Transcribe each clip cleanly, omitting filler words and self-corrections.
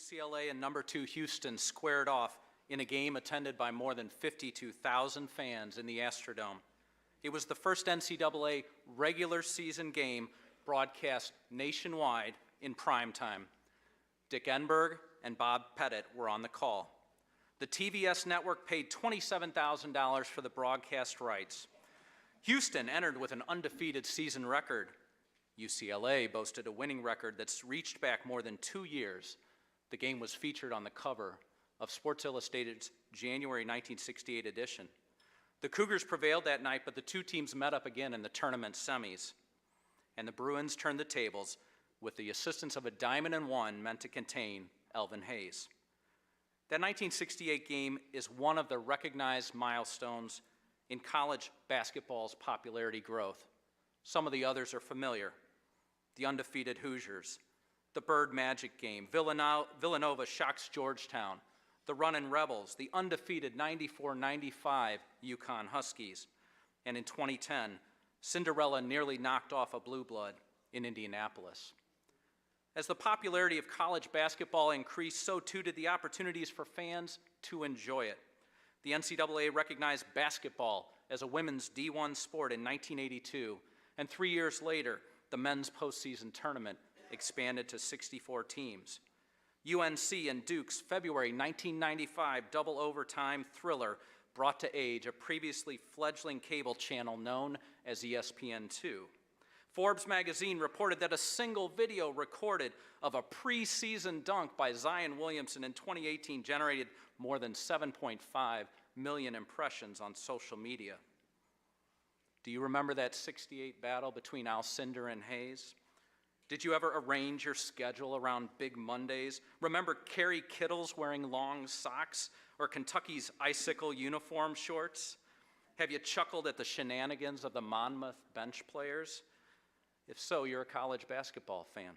UCLA and number 2 Houston squared off in a game attended by more than 52,000 fans in the Astrodome. It was the first NCAA regular season game broadcast nationwide in prime time. Dick Enberg and Bob Pettit were on the call. The TVS network paid $27,000 for the broadcast rights. Houston entered with an undefeated season record. UCLA boasted a winning record that's reached back more than 2 years. The game was featured on the cover of Sports Illustrated's January 1968 edition. The Cougars prevailed that night, but the two teams met up again in the tournament semis. And the Bruins turned the tables with the assistance of a diamond and one meant to contain Elvin Hayes. That 1968 game is one of the recognized milestones in college basketball's popularity growth. Some of the others are familiar. The undefeated Hoosiers, the Bird Magic game, Villanova shocks Georgetown, the Runnin' Rebels, the undefeated 94-95 UConn Huskies, and in 2010, Cinderella nearly knocked off a blue blood in Indianapolis. As the popularity of college basketball increased, so too did the opportunities for fans to enjoy it. The NCAA recognized basketball as a women's D1 sport in 1982, and 3 years later, the men's postseason tournament expanded to 64 teams. UNC and Duke's February 1995 double overtime thriller brought to age a previously fledgling cable channel known as ESPN2. Forbes magazine reported that a single video recorded of a preseason dunk by Zion Williamson in 2018 generated more than 7.5 million impressions on social media. Do you remember that '68 battle between Alcindor and Hayes? Did you ever arrange your schedule around Big Mondays? Remember Kerry Kittles wearing long socks or Kentucky's icicle uniform shorts? Have you chuckled at the shenanigans of the Monmouth bench players? If so, you're a college basketball fan.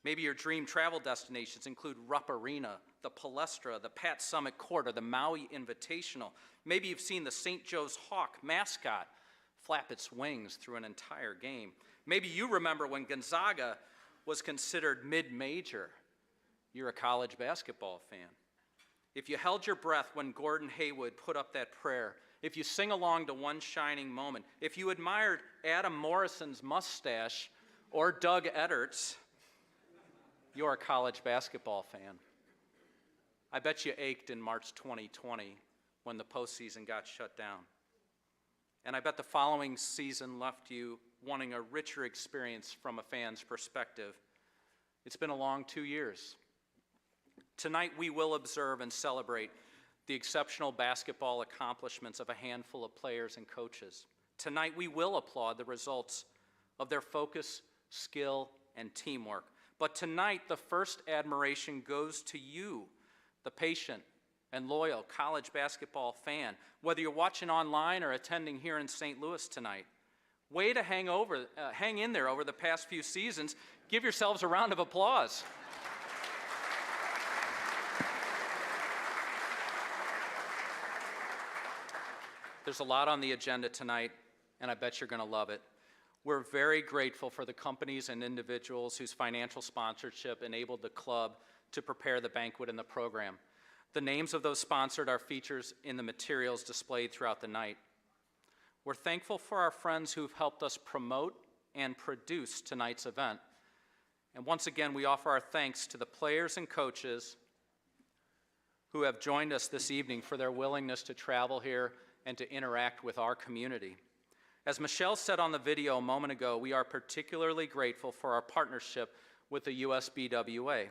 Maybe your dream travel destinations include Rupp Arena, the Palestra, the Pat Summitt Court, or the Maui Invitational. Maybe you've seen the St. Joe's Hawk mascot flap its wings through an entire game. Maybe you remember when Gonzaga was considered mid-major. You're a college basketball fan. If you held your breath when Gordon Hayward put up that prayer, if you sing along to One Shining Moment, if you admired Adam Morrison's mustache or Doug Eddert's, you're a college basketball fan. I bet you ached in March 2020 when the postseason got shut down. And I bet the following season left you wanting a richer experience from a fan's perspective. It's been a long 2 years. Tonight we will observe and celebrate the exceptional basketball accomplishments of a handful of players and coaches. Tonight we will applaud the results of their focus, skill, and teamwork. But tonight the first admiration goes to you, the patient and loyal college basketball fan, whether you're watching online or attending here in St. Louis tonight. Way to hang in there over the past few seasons. Give yourselves a round of applause. There's a lot on the agenda tonight, and I bet you're going to love it. We're very grateful for the companies and individuals whose financial sponsorship enabled the club to prepare the banquet and the program. The names of those sponsored are features in the materials displayed throughout the night. We're thankful for our friends who've helped us promote and produce tonight's event. And once again, we offer our thanks to the players and coaches who have joined us this evening for their willingness to travel here and to interact with our community. As Michelle said on the video a moment ago, we are particularly grateful for our partnership with the USBWA.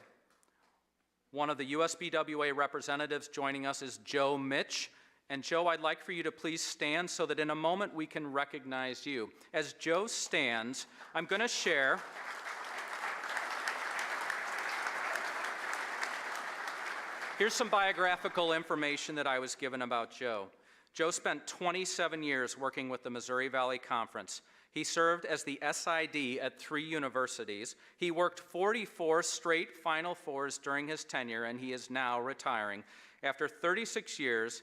One of the USBWA representatives joining us is Joe Mitch. And Joe, I'd like for you to please stand so that in a moment we can recognize you. As Joe stands, I'm going to share here's some biographical information that I was given about Joe. Joe spent 27 years working with the Missouri Valley Conference. He served as the SID at 3 universities. He worked 44 straight Final Fours during his tenure, and he is now retiring. After 36 years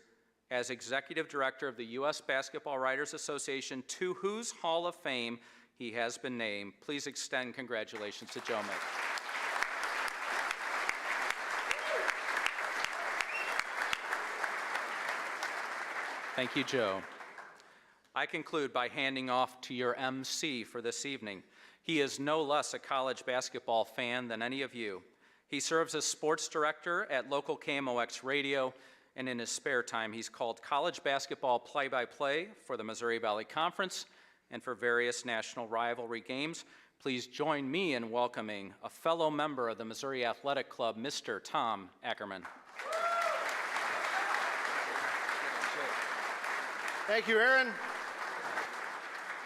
as executive director of the U.S. Basketball Writers Association, to whose Hall of Fame he has been named, please extend congratulations to Joe Mitch. Thank you, Joe. I conclude by handing off to your MC for this evening. He is no less a college basketball fan than any of you. He serves as sports director at local KMOX Radio, and in his spare time, he's called college basketball play-by-play for the Missouri Valley Conference and for various national rivalry games. Please join me in welcoming a fellow member of the Missouri Athletic Club, Mr. Tom Ackerman. Thank you, Aaron.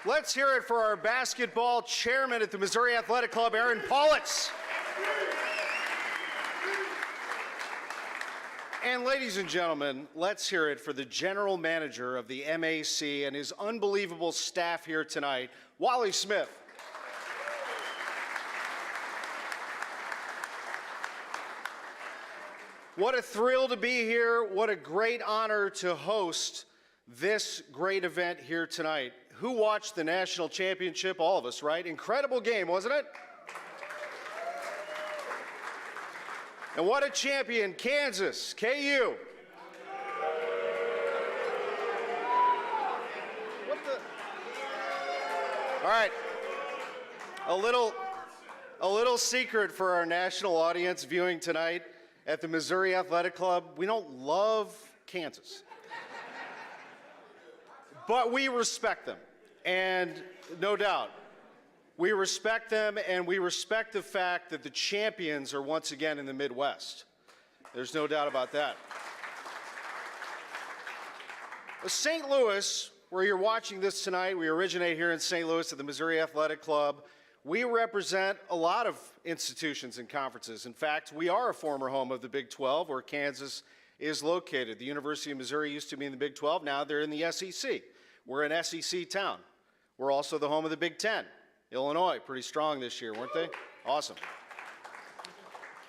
Let's hear it for our basketball chairman at the Missouri Athletic Club, Aaron Paulitz. And ladies and gentlemen, let's hear it for the general manager of the MAC and his unbelievable staff here tonight, Wally Smith. What a thrill to be here. What a great honor to host this great event here tonight. Who watched the national championship? All of us, right? Incredible game, wasn't it? And what a champion, Kansas, KU. What the? All right, a little secret for our national audience viewing tonight at the Missouri Athletic Club. We don't love Kansas, but we respect them. And no doubt, we respect them, and we respect the fact that the champions are once again in the Midwest. There's no doubt about that. St. Louis, where you're watching this tonight, we originate here in St. Louis at the Missouri Athletic Club. We represent a lot of institutions and conferences. In fact, we are a former home of the Big 12, where Kansas is located. The University of Missouri used to be in the Big 12. Now they're in the SEC. We're an SEC town. We're also the home of the Big 10. Illinois, pretty strong this year, weren't they? Awesome.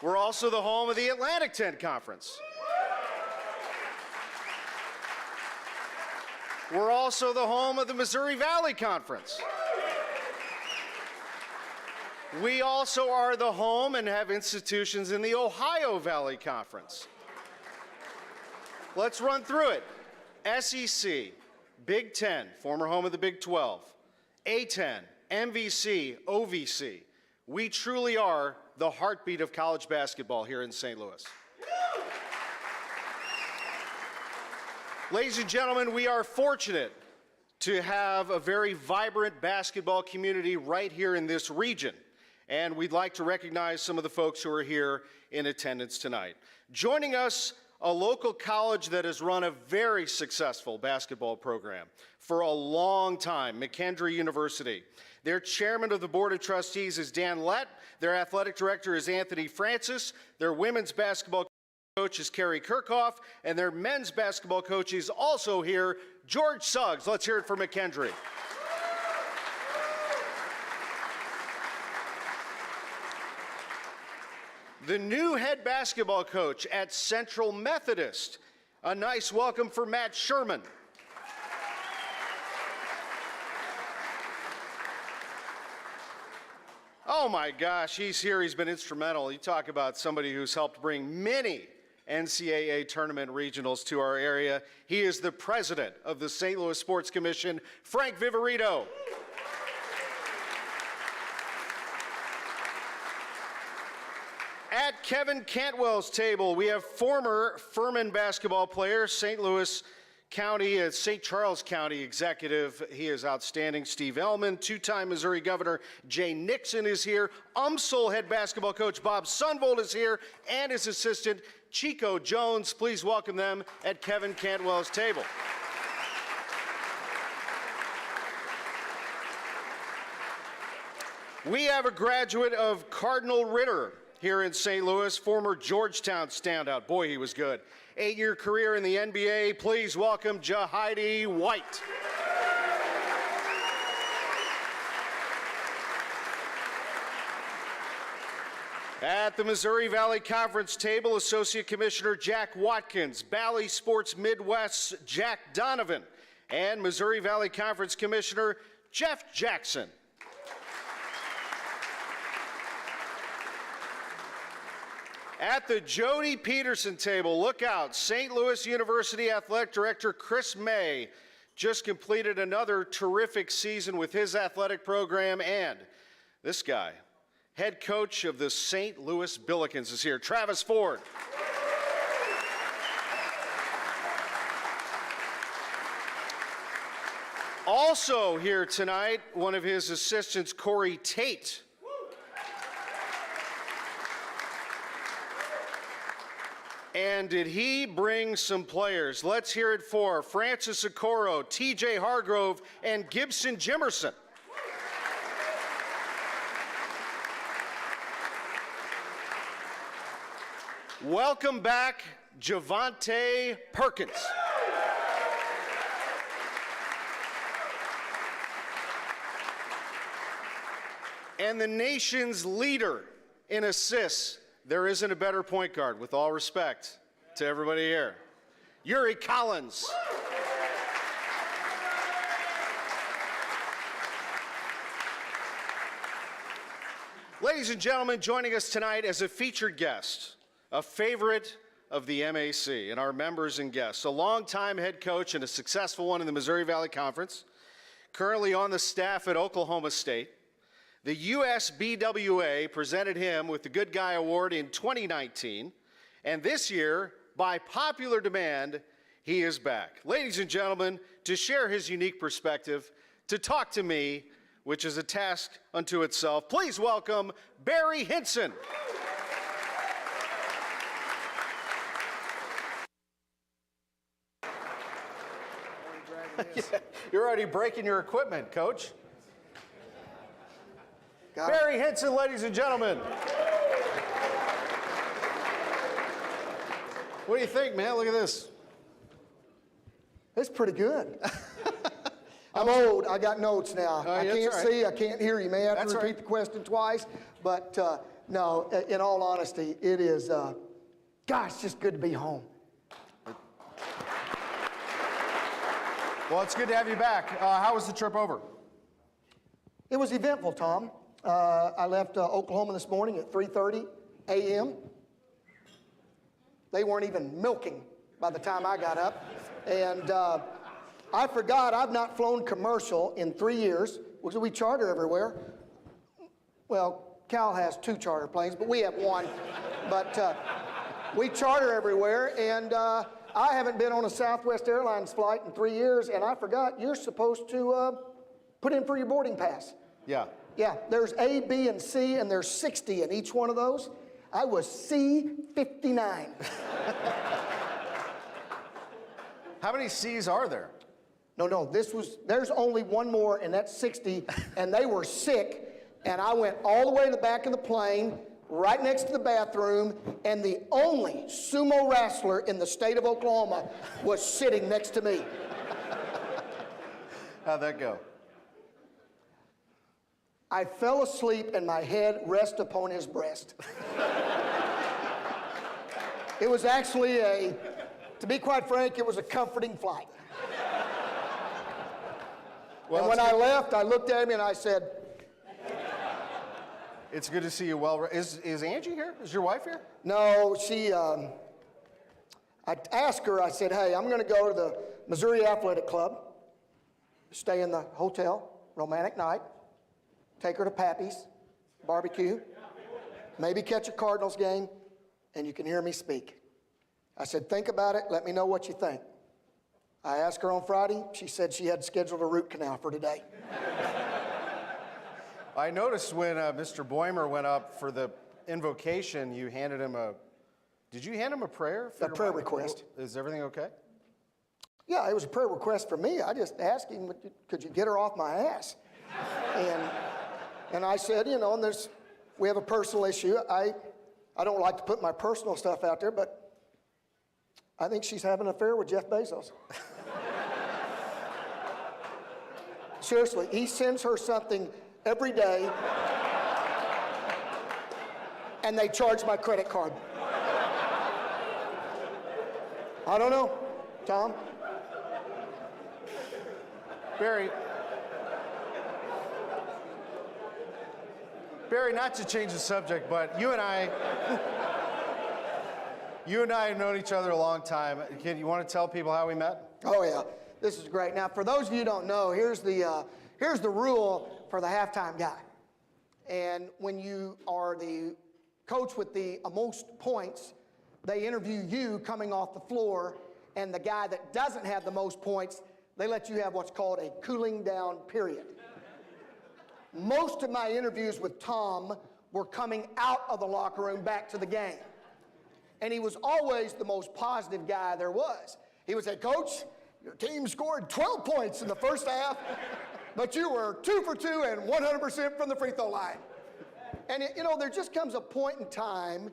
We're also the home of the Atlantic 10 Conference. We're also the home of the Missouri Valley Conference. We also are the home and have institutions in the Ohio Valley Conference. Let's run through it. SEC, Big 10, former home of the Big 12, A10, MVC, OVC. We truly are the heartbeat of college basketball here in St. Louis. Ladies and gentlemen, we are fortunate to have a very vibrant basketball community right here in this region. And we'd like to recognize some of the folks who are here in attendance tonight. Joining us, a local college that has run a very successful basketball program for a long time, McKendree University. Their chairman of the board of trustees is Dan Lett. Their athletic director is Anthony Francis. Their women's basketball coach is Carrie Kirchhoff. And their men's basketball coach is also here, George Suggs. Let's hear it for McKendree. The new head basketball coach at Central Methodist. A nice welcome for Matt Sherman. Oh my gosh, he's here, he's been instrumental. You talk about somebody who's helped bring many NCAA tournament regionals to our area. He is the president of the St. Louis Sports Commission, Frank Viverito. At Kevin Cantwell's table, we have former Furman basketball player, St. Louis County, St. Charles County executive. He is outstanding. Steve Ellman, two-time Missouri Governor Jay Nixon is here. UMSL head basketball coach Bob Sunvold is here, and his assistant Chico Jones. Please welcome them at Kevin Cantwell's table. We have a graduate of Cardinal Ritter here in St. Louis, former Georgetown standout. Boy, he was good. 8-year career in the NBA. Please welcome Jahidi White. At the Missouri Valley Conference table, Associate Commissioner Jack Watkins, Bally Sports Midwest's Jack Donovan, and Missouri Valley Conference Commissioner Jeff Jackson. At the Jody Peterson table, look out. St. Louis University Athletic Director Chris May just completed another terrific season with his athletic program, and this guy, head coach of the St. Louis Billikens, is here, Travis Ford. Also here tonight, one of his assistants, Corey Tate. And did he bring some players? Let's hear it for Francis Okoro, TJ Hargrove, and Gibson Jimerson. Welcome back, Javante Perkins. And the nation's leader in assists. There isn't a better point guard, with all respect to everybody here. Yuri Collins. Ladies and gentlemen, joining us tonight as a featured guest, a favorite of the MAC and our members and guests, a longtime head coach and a successful one in the Missouri Valley Conference, currently on the staff at Oklahoma State. The USBWA presented him with the Good Guy Award in 2019, and this year, by popular demand, he is back. Ladies and gentlemen, to share his unique perspective, to talk to me, which is a task unto itself, please welcome Barry Hinson. You're already breaking your equipment, Coach. Barry Hinson, ladies and gentlemen. What do you think, man? Look at this. It's pretty good. I'm old. I got notes now. I can't see. I can't hear you. May have to repeat the question twice. But no, in all honesty, it is, gosh, it's just good to be home. Well, it's good to have you back. How was the trip over? It was eventful, Tom. I left Oklahoma this morning at 3:30 a.m. They weren't even milking by the time I got up. And I forgot I've not flown commercial in 3 years, because we charter everywhere. Well, Cal has 2 charter planes, but we have 1. But we charter everywhere, and I haven't been on a Southwest Airlines flight in 3 years, and I forgot you're supposed to put in for your boarding pass. Yeah. Yeah, there's A, B, and C, and there's 60 in each one of those. I was C59. How many C's are there? No, there's only one more, and that's 60, and they were sick, and I went all the way to the back of the plane, right next to the bathroom, and the only sumo wrestler in the state of Oklahoma was sitting next to me. How'd that go? I fell asleep and my head rested upon his breast. It was actually to be quite frank, it was a comforting flight. Well, and when I left, I looked at him and I said, it's good to see you well. Is Angie here? Is your wife here? No, she, I asked her, I said, hey, I'm gonna go to the Missouri Athletic Club, stay in the hotel, romantic night, take her to Pappy's, barbecue, maybe catch a Cardinals game, and you can hear me speak. I said, think about it, let me know what you think. I asked her on Friday, she said she had scheduled a root canal for today. I noticed when Mr. Boimer went up for the invocation, you handed him did you hand him a prayer? A prayer request. Is everything okay? Yeah, it was a prayer request for me. I just asked him, could you get her off my ass? And I said, you know, we have a personal issue. I don't like to put my personal stuff out there, but I think she's having an affair with Jeff Bezos. Seriously, he sends her something every day, and they charge my credit card. I don't know, Tom. Barry, not to change the subject, but you and I You and I have known each other a long time. You want to tell people how we met? Oh, yeah. This is great. Now, for those of you who don't know, here's the rule for the halftime guy. And when you are the coach with the most points, they interview you coming off the floor, and the guy that doesn't have the most points, they let you have what's called a cooling down period. Most of my interviews with Tom were coming out of the locker room back to the game. And he was always the most positive guy there was. He would say, Coach, your team scored 12 points in the first half, but you were 2 for 2 and 100% from the free throw line. And you know, there just comes a point in time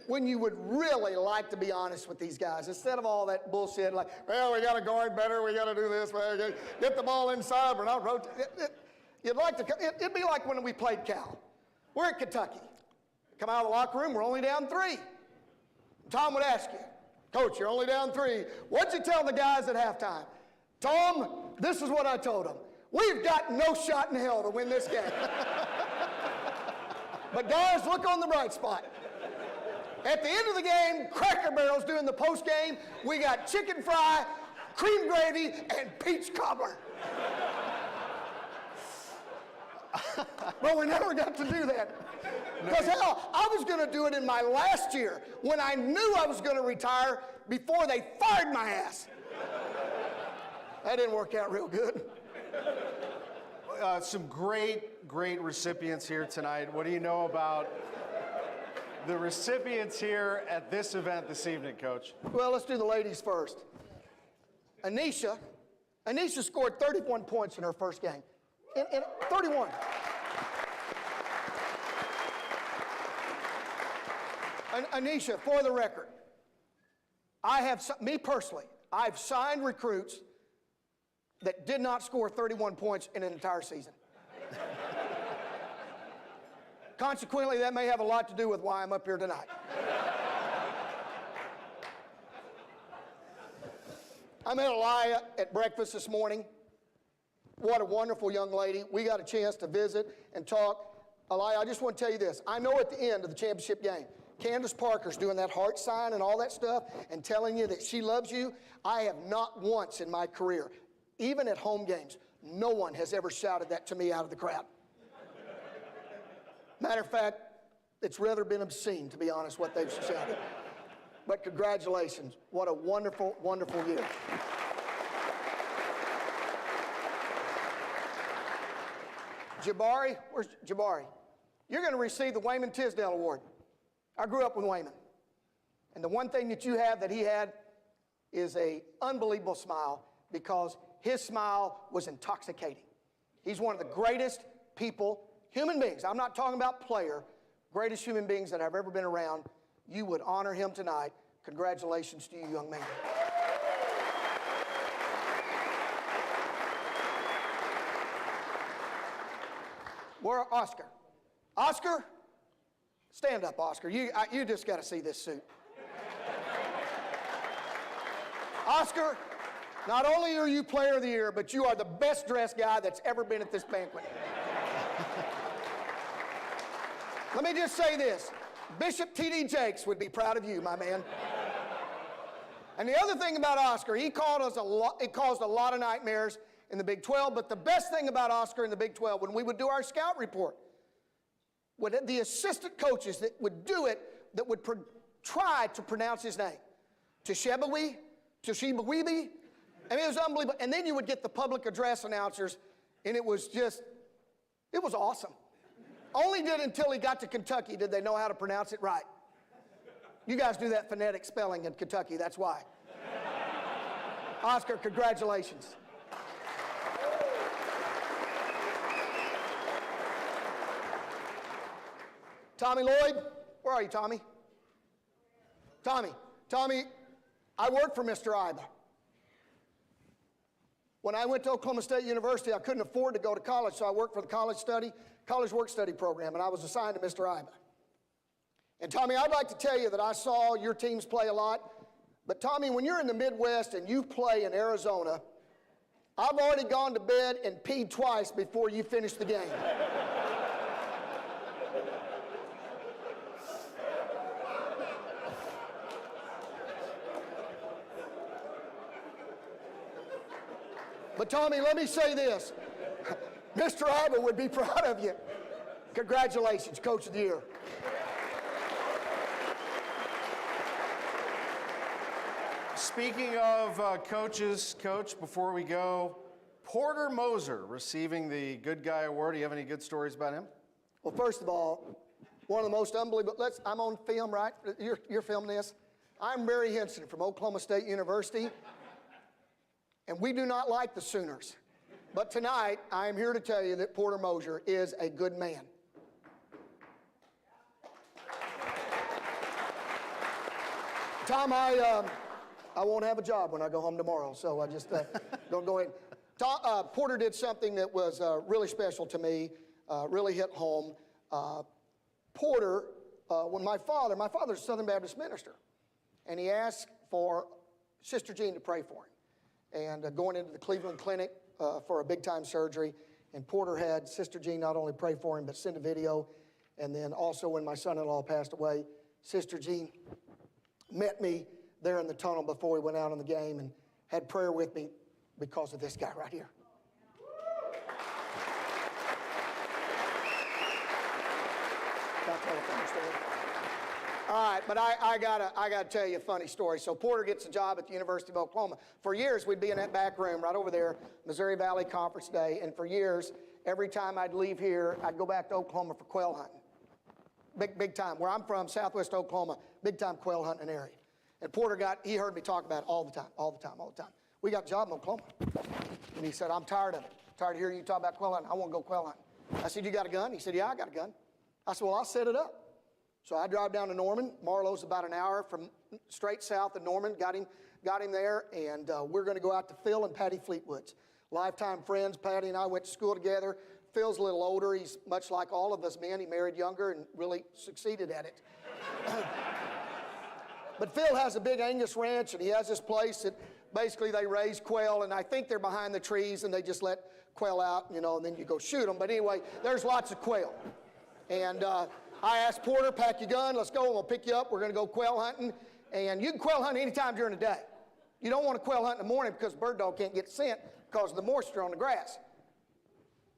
when you would really like to be honest with these guys instead of all that bullshit like, well, we got to guard better, we got to do this, get the ball inside, we're not rotating. You'd like to, it'd be like when we played Cal. We're at Kentucky. Come out of the locker room, we're only down 3. Tom would ask you, Coach, you're only down 3. What'd you tell the guys at halftime? Tom, this is what I told them. We've got no shot in hell to win this game. But guys, look on the bright spot. At the end of the game, Cracker Barrel's doing the post game. We got chicken fry, cream gravy, and peach cobbler. But we never got to do that. Because hell, I was going to do it in my last year when I knew I was going to retire before they fired my ass. That didn't work out real good. Some great recipients here tonight. What do you know about the recipients here at this event this evening, Coach? Well, let's do the ladies first. Anisha scored 31 points in her first game. 31. Anisha, for the record, me personally, I've signed recruits that did not score 31 points in an entire season. Consequently, that may have a lot to do with why I'm up here tonight. I met Elia at breakfast this morning. What a wonderful young lady. We got a chance to visit and talk. Elia, I just want to tell you this. I know at the end of the championship game, Candace Parker's doing that heart sign and all that stuff and telling you that she loves you. I have not once in my career, even at home games, no one has ever shouted that to me out of the crowd. Matter of fact, it's rather been obscene, to be honest, what they've shouted. But congratulations. What a wonderful, wonderful year. Jabari, where's Jabari? You're going to receive the Wayman Tisdale Award. I grew up with Wayman. And the one thing that you have that he had is an unbelievable smile because his smile was intoxicating. He's one of the greatest people, human beings, I'm not talking about player, greatest human beings that I've ever been around. You would honor him tonight. Congratulations to you, young man. Where Oscar? Oscar? Stand up, Oscar. You just got to see this suit. Oscar, not only are you player of the year, but you are the best dressed guy that's ever been at this banquet. Let me just say this. Bishop T.D. Jakes would be proud of you, my man. And the other thing about Oscar, it caused a lot of nightmares in the Big 12, but the best thing about Oscar in the Big 12, when we would do our scout report, the assistant coaches that would do it, that would try to pronounce his name. Toshibawi, I mean, it was unbelievable. And then you would get the public address announcers, and it was awesome. Only did until he got to Kentucky did they know how to pronounce it right. You guys do that phonetic spelling in Kentucky, that's why. Oscar, congratulations. Tommy Lloyd, where are you, Tommy? Tommy, I worked for Mr. Iba. When I went to Oklahoma State University, I couldn't afford to go to college, so I worked for the college work-study program, and I was assigned to Mr. Iba. And Tommy, I'd like to tell you that I saw your teams play a lot, but Tommy, when you're in the Midwest and you play in Arizona, I've already gone to bed and peed twice before you finish the game. But Tommy, let me say this. Mr. Ivor would be proud of you. Congratulations, Coach of the Year. Speaking of coaches, Coach, before we go, Porter Moser receiving the Good Guy Award. Do you have any good stories about him? Well, first of all, one of the most unbelievable, I'm on film, right? You're filming this. I'm Barry Henson from Oklahoma State University, and we do not like the Sooners. But tonight, I am here to tell you that Porter Moser is a good man. Tom, I won't have a job when I go home tomorrow, so I just don't go in. Tom, Porter did something that was really special to me, really hit home. Porter, when my father's a Southern Baptist minister, and he asked for Sister Jean to pray for him. And going into the Cleveland Clinic for a big-time surgery, and Porter had Sister Jean not only pray for him, but send a video. And then also when my son-in-law passed away, Sister Jean met me there in the tunnel before we went out on the game and had prayer with me because of this guy right here. Can I tell a funny story? All right, but I gotta tell you a funny story. So Porter gets a job at the University of Oklahoma. For years, we'd be in that back room right over there, Missouri Valley Conference Day, and for years, every time I'd leave here, I'd go back to Oklahoma for quail hunting. Big time. Where I'm from, Southwest Oklahoma, big time quail hunting area. And Porter he heard me talk about it all the time. We got a job in Oklahoma. And he said, I'm tired of it. Tired of hearing you talk about quail hunting. I want to go quail hunting. I said, you got a gun? He said, yeah, I got a gun. I said, well, I'll set it up. So I drive down to Norman. Marlowe's about an hour from straight south of Norman. Got him there, and we're going to go out to Phil and Patty Fleetwood's. Lifetime friends. Patty and I went to school together. Phil's a little older. He's much like all of us men. He married younger and really succeeded at it. But Phil has a big Angus ranch, and he has this place that basically they raise quail, and I think they're behind the trees, and they just let quail out, and then you go shoot them. But anyway, there's lots of quail. And I asked Porter, pack your gun, let's go, we'll pick you up, we're going to go quail hunting. And you can quail hunt anytime during the day. You don't want to quail hunt in the morning because bird dog can't get scent because of the moisture on the grass.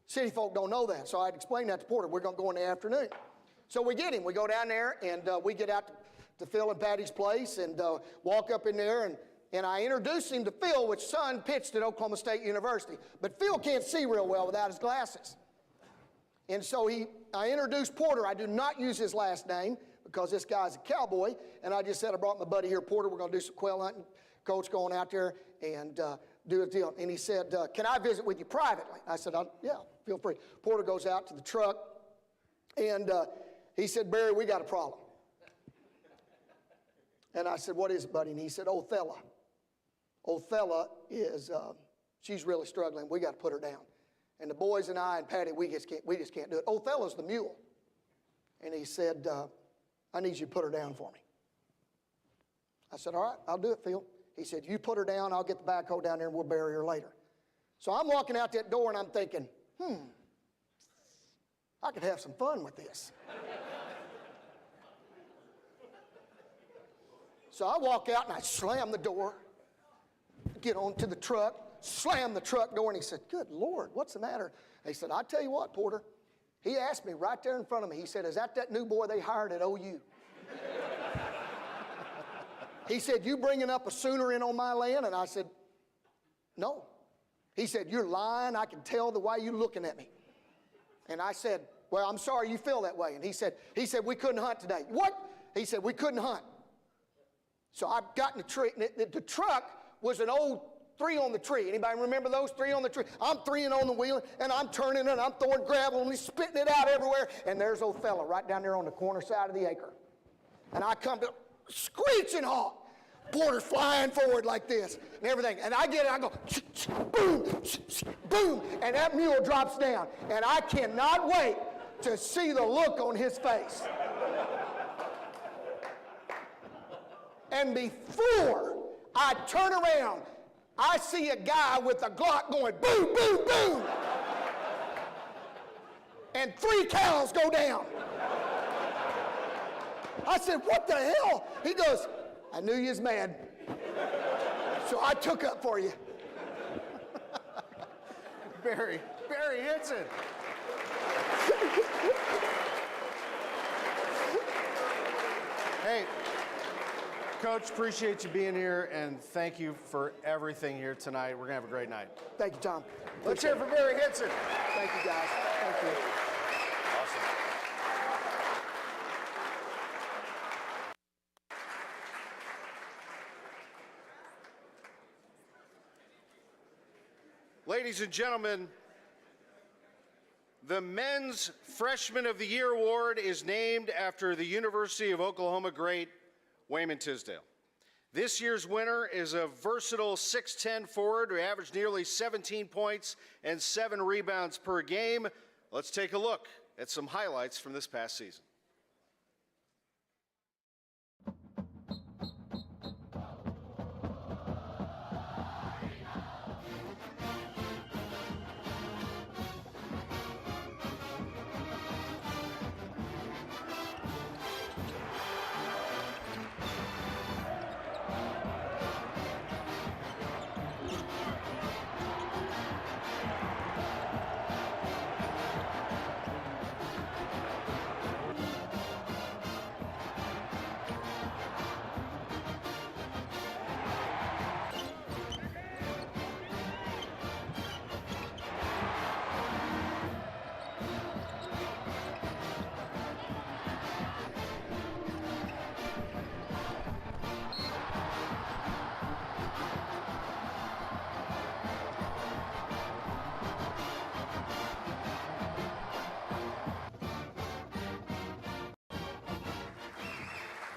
City folk don't know that, so I'd explain that to Porter. We're going to go in the afternoon. So we get him. We go down there, and we get out to Phil and Patty's place and walk up in there, and I introduced him to Phil, which son pitched at Oklahoma State University. But Phil can't see real well without his glasses. And so I introduced Porter. I do not use his last name because this guy's a cowboy. And I just said, I brought my buddy here, Porter. We're going to do some quail hunting. Coach going out there and do a deal. And he said, can I visit with you privately? I said, yeah, feel free. Porter goes out to the truck. And he said, Barry, we got a problem. And I said, what is it, buddy? And he said, Othello. Othello is, she's really struggling. We got to put her down. And the boys and I and Patty, we just can't do it. Othello's the mule. And he said, I need you to put her down for me. I said, all right, I'll do it, Phil. He said, you put her down, I'll get the backhoe down there and we'll bury her later. So I'm walking out that door and I'm thinking, I could have some fun with this. So I walk out and I slam the door, get onto the truck, slam the truck door, and he said, good Lord, what's the matter? He said, I tell you what, Porter. He asked me right there in front of me, he said, is that new boy they hired at OU? He said, you bringing up a Sooner in on my land? And I said, no. He said, you're lying. I can tell the way you're looking at me. And I said, well, I'm sorry you feel that way. And he said, we couldn't hunt today. What? He said, we couldn't hunt. So I got in the tree. The truck was an old 3 on the tree. Anybody remember those 3 on the tree? I'm 3 on the wheel, and I'm turning it, and I'm throwing gravel, and he's spitting it out everywhere. And there's Othello right down there on the corner side of the acre. And I come to screeching hot. Porter flying forward like this and everything. And I get it, I go, boom, boom, and that mule drops down. And I cannot wait to see the look on his face. And before I turn around, I see a guy with a Glock going boom, boom, boom. And 3 cows go down. I said, what the hell? He goes, I knew you was mad. So I took up for you. Barry Hinson. Hey, Coach, appreciate you being here, and thank you for everything here tonight. We're going to have a great night. Thank you, Tom. Let's hear it for Barry Hinson. Thank you, guys. Thank you. Ladies and gentlemen, the Men's Freshman of the Year Award is named after the University of Oklahoma great Wayman Tisdale. This year's winner is a versatile 6'10" forward who averaged nearly 17 points and 7 rebounds per game. Let's take a look at some highlights from this past season.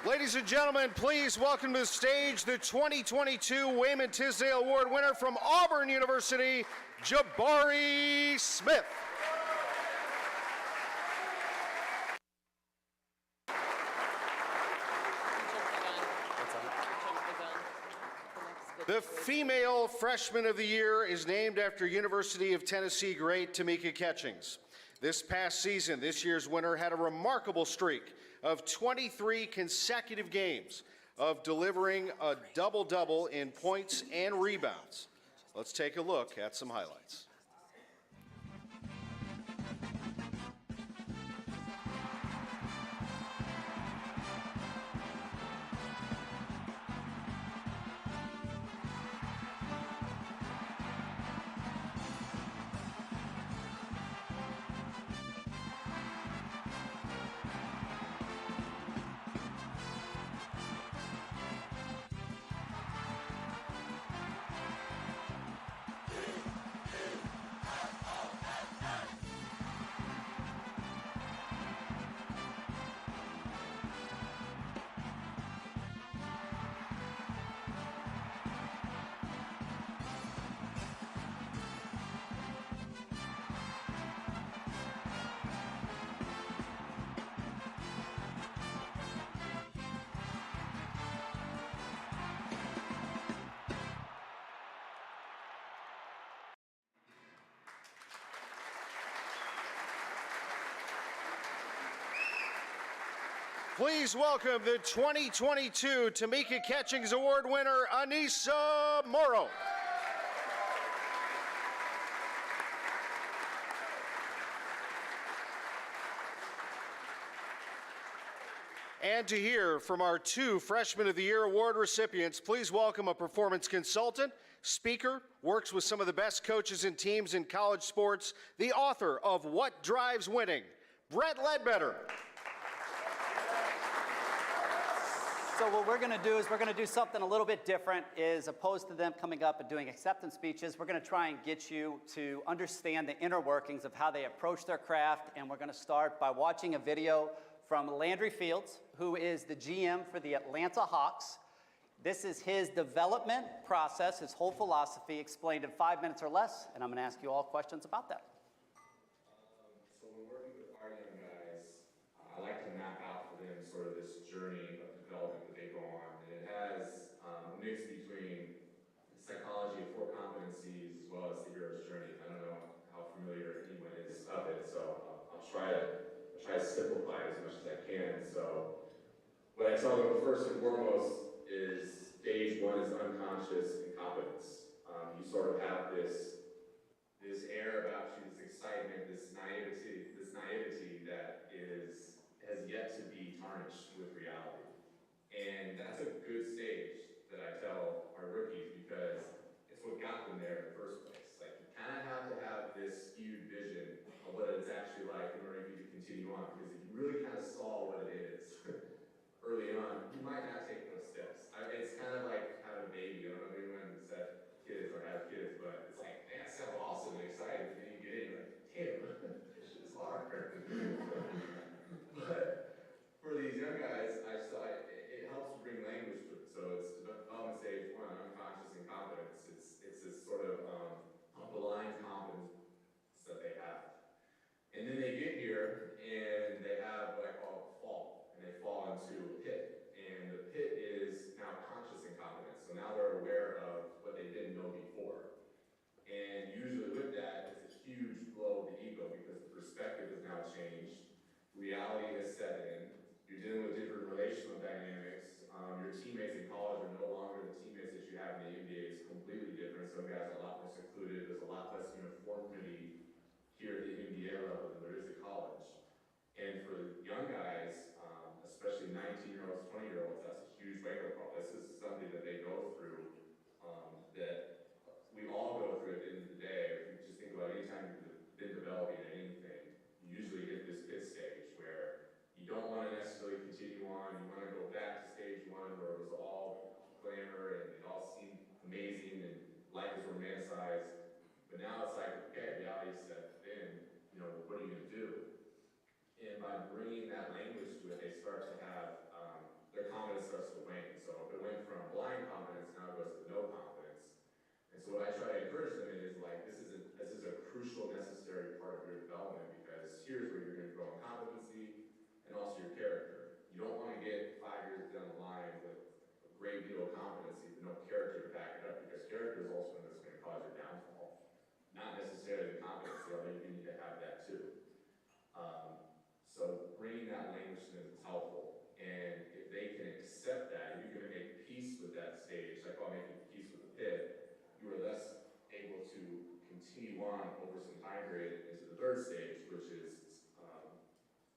Ladies and gentlemen, please welcome to the stage the 2022 Wayman Tisdale Award winner from Auburn University, Jabari Smith. The Female Freshman of the Year is named after University of Tennessee great Tamika Catchings. This past season, this year's winner had a remarkable streak of 23 consecutive games of delivering a double-double in points and rebounds. Let's take a look at some highlights. Please welcome the 2022 Tamika Catchings Award winner, Anissa Morrow. And to hear from our 2 Freshman of the Year Award recipients, please welcome a performance consultant, speaker, works with some of the best coaches and teams in college sports, the author of What Drives Winning, Brett Ledbetter. So what we're going to do is we're going to do something a little bit different. Is opposed to them coming up and doing acceptance speeches, we're going to try and get you to understand the inner workings of how they approach their craft. And we're going to start by watching a video from Landry Fields, who is the GM for the Atlanta Hawks. This is his development process, his whole philosophy explained in 5 minutes or less. And I'm going to ask you all questions about that. So when working with our young guys, I like to map out for them sort of this journey of development that they go on. And it has a mix between psychology of 4 competencies as well as the hero's journey. I don't know how familiar anyone is of it, so I'll try to simplify it as much as I can. So what I tell them first and foremost is stage 1 is unconscious incompetence. You sort of have this this air about you, this excitement, this naivety that has yet to be tarnished with reality. And that's a good stage that I tell our rookies because it's what got them there in the first place. Like, you kind of have to have this skewed vision of what it's actually like in order for you to continue on. Because if you really kind of saw what it is early on, you might not take those steps. It's kind of like having a baby. I don't know if anyone has had kids or have kids, but it's like, man, that sounds awesome and exciting. And then you get in, you're like, damn, this shit is hard. But for these young guys, it helps bring language to it. So it's development stage 1, unconscious incompetence. It's this sort of blind confidence that they have. And then they get here and they have what I call a fall, and they fall into a pit. And the pit is now conscious incompetence. So now they're aware of what they didn't know before. And usually with that, it's a huge blow of the ego because the perspective has now changed. Reality has set in. You're dealing with different relational dynamics. Your teammates in college are no longer the teammates that you have in the NBA. It's completely different. Some guys are a lot more secluded. There's a lot less uniformity here at the NBA level than there is at college. And for young guys, especially 19-year-olds, 20-year-olds, that's a huge wake-up call. This is something that they go through that we all go through at the end of the day. If you just think about any time you've been developing anything, you usually hit this pit stage where you don't want to necessarily continue on. You want to go back to stage 1 where it was all glamour and it all seemed amazing and life is romanticized. But now it's like, okay, reality set in, what are you going to do? And by bringing that language to it, they start to have, their confidence starts to wane. So if it went from blind confidence, now it goes to no confidence. And so what I try to encourage them in is like, this is a crucial, necessary part of your development because here's where you're going to grow in competency and also your character. You don't want to get 5 years down the line with a great deal of competency but no character to back it up because character is ultimately what's going to cause your downfall. Not necessarily the competency, although you need to have that too. So bringing that language to them is helpful. And if they can accept that, if you can make peace with that stage, like making peace with the pit, you are less able to continue on over some time period into the third stage, which is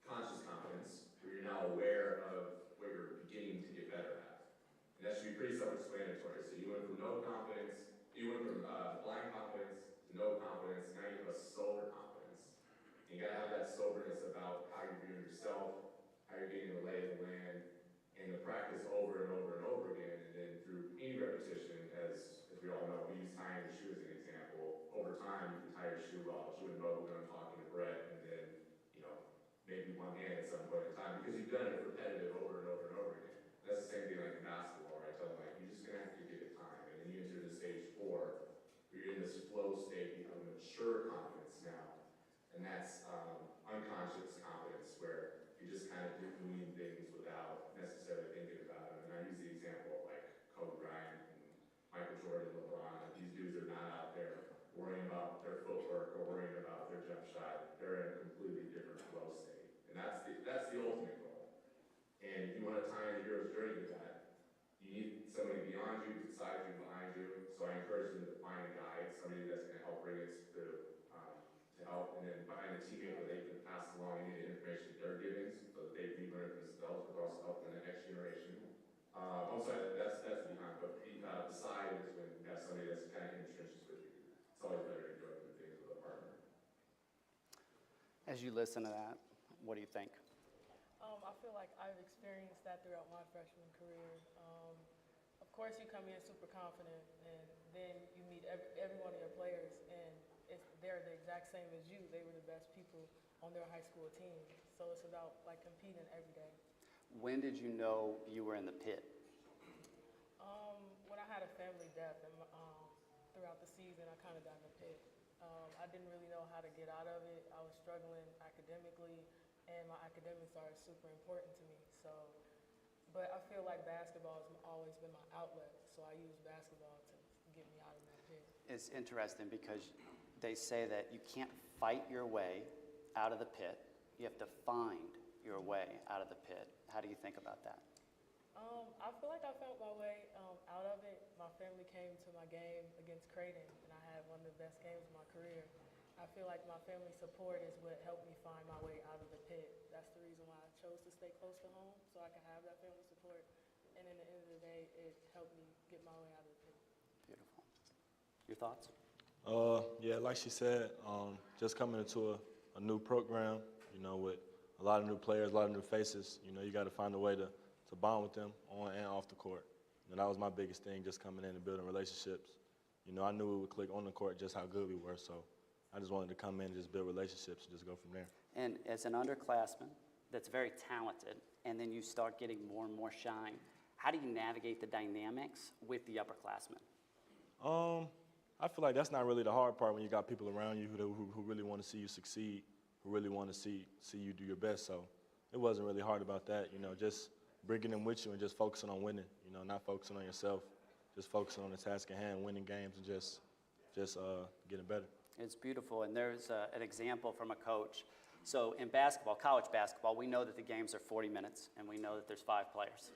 conscious competence, where you're now aware of what you're beginning to get better at. And that should be pretty self-explanatory. So you went from no confidence, you went from blind confidence to no confidence, now you have a sober confidence. And you gotta have that soberness about how you're viewing yourself, how you're getting the lay of the land, and the practice over and over and over again. And then through any repetition, as we all know, we use tying your shoe as an example. Over time, you can tie your shoe well, you would know when I'm talking to Brett, and then, maybe one hand at some point in time, because you've done it repetitive over and over and over again. That's the same thing like in basketball, where I tell them, like, you're just gonna have to give it time. And then you enter the stage 4, where you're in this flow state, you have a mature confidence now. And that's unconscious confidence, where you're just kind of doing things without necessarily thinking about them. And I use the example of like Kobe Bryant and Michael Jordan, LeBron. Like, these dudes are not out there worrying about their footwork or worrying about their jump shot. They're in a completely different flow state. And that's the ultimate goal. And if you want to tie in the hero's journey to that, you need somebody beyond you, beside you, behind you. So I encourage them to find a guide, somebody that's going to help bring it to help, and then find a teammate where they can pass along any of the information that they're giving so that they relearn it themselves, but also help the next generation. That's behind, but beside is when you have somebody that's kind of in the trenches with you. It's always better to go through things with a partner. As you listen to that, what do you think? I feel like I've experienced that throughout my freshman career. Of course, you come in super confident, and then you meet every one of your players, and they're the exact same as you. They were the best people on their high school team. So it's about like competing every day. When did you know you were in the pit? When I had a family death, and throughout the season, I kind of got in the pit. I didn't really know how to get out of it. I was struggling academically, and my academics are super important to me. But I feel like basketball has always been my outlet, so I use basketball to get me out of that pit. It's interesting because they say that you can't fight your way out of the pit. You have to find your way out of the pit. How do you think about that? I feel like I found my way out of it. My family came to my game against Creighton, and I had one of the best best games of my career. I feel like my family support is what helped me find my way out of the pit. That's the reason why I chose to stay close to home, so I can have that family support. And in the end of the day, it helped me get my way out of the pit. Beautiful. Your thoughts? Yeah, like she said, just coming into a new program, you know, with a lot of new players, a lot of new faces, you know, you got to find a way to bond with them on and off the court. And that was my biggest thing, just coming in and building relationships. You know, I knew it would click on the court just how good we were, so I just wanted to come in and just build relationships and just go from there. And as an underclassman that's very talented, and then you start getting more and more shine, how do you navigate the dynamics with the upperclassmen? I feel like that's not really the hard part when you got people around you who really want to see you succeed, who really want to see you do your best. So it wasn't really hard about that, you know, just bringing them with you and just focusing on winning, you know, not focusing on yourself, just focusing on the task at hand, winning games and just getting better. It's beautiful, and there's an example from a coach. So in basketball, college basketball, we know that the games are 40 minutes, and we know that there's 5 players.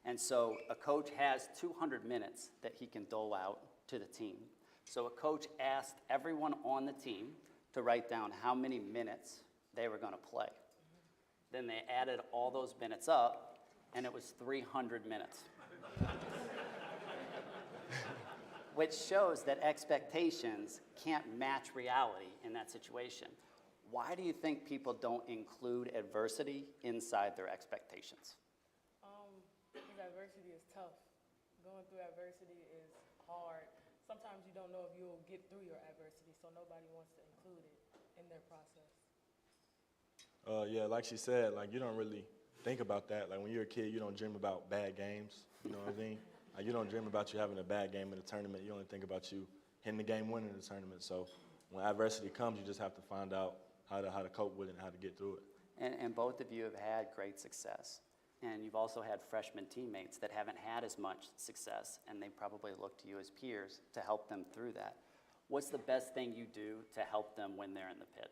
And so a coach has 200 minutes that he can dole out to the team. So a coach asked everyone on the team to write down how many minutes they were going to play. Then they added all those minutes up, and it was 300 minutes. Which shows that expectations can't match reality in that situation. Why do you think people don't include adversity inside their expectations? Because adversity is tough. Going through adversity is hard. Sometimes you don't know if you'll get through your adversity, so nobody wants to include it in their process. Yeah, like she said, like you don't really think about that. Like when you're a kid, you don't dream about bad games. You know what I mean? Like you don't dream about you having a bad game in a tournament. You only think about you hitting the game winning the tournament. So when adversity comes, you just have to find out how to cope with it and how to get through it. And both of you have had great success. And you've also had freshman teammates that haven't had as much success, and they probably look to you as peers to help them through that. What's the best thing you do to help them when they're in the pit?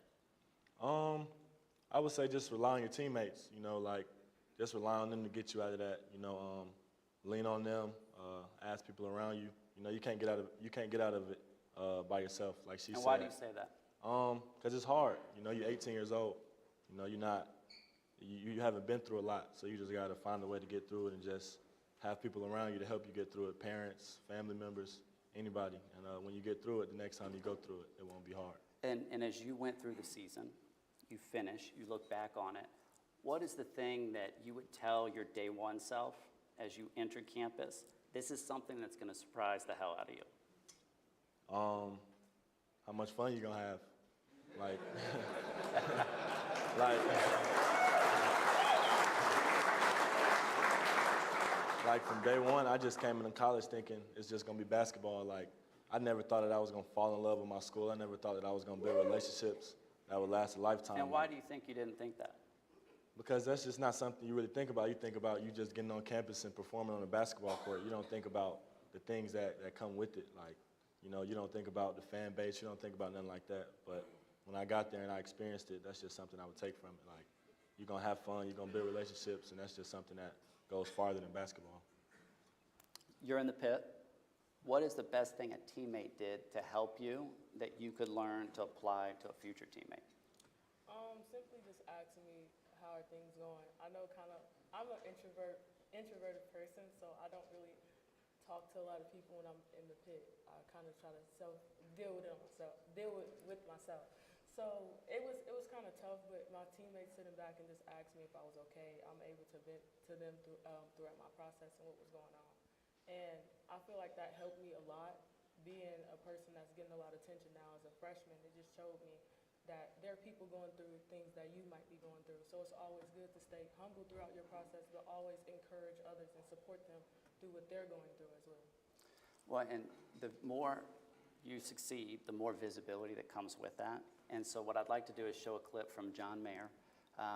I would say just rely on your teammates, you know, like just rely on them to get you out of that, you know, lean on them, ask people around you. You know, you can't get out of it by yourself, like she said. And why do you say that? Because it's hard. You know, you're 18 years old. You know, you haven't been through a lot, so you just got to find a way to get through it and just have people around you to help you get through it, parents, family members, anybody. And when you get through it, the next time you go through it, it won't be hard. And as you went through the season, you finish, you look back on it, what is the thing that you would tell your day one self as you entered campus? This is something that's going to surprise the hell out of you. How much fun you gonna have? Like, like from day one, I just came into college thinking it's just gonna be basketball. Like, I never thought that I was gonna fall in love with my school. I never thought that I was gonna build relationships that would last a lifetime. And why do you think you didn't think that? Because that's just not something you really think about. You think about you just getting on campus and performing on a basketball court. You don't think about the things that come with it. Like, you know, you don't think about the fan base. You don't think about nothing like that. But when I got there and I experienced it, that's just something I would take from it. Like, you're going to have fun. You're going to build relationships. And that's just something that goes farther than basketball. You're in the pit. What is the best thing a teammate did to help you that you could learn to apply to a future teammate? Simply just asking me, how are things going? I know I'm an introverted person, so I don't really talk to a lot of people when I'm in the pit. I kind of try to deal with myself. So it was kind of tough, but my teammates sitting back and just asked me if I was okay. I'm able to vent to them throughout my process and what was going on. And I feel like that helped me a lot. Being a person that's getting a lot of attention now as a freshman, it just showed me that there are people going through things that you might be going through. So it's always good to stay humble throughout your process, but always encourage others and support them through what they're going through as well. Well, and the more you succeed, the more visibility that comes with that. And so what I'd like to do is show a clip from John Mayer.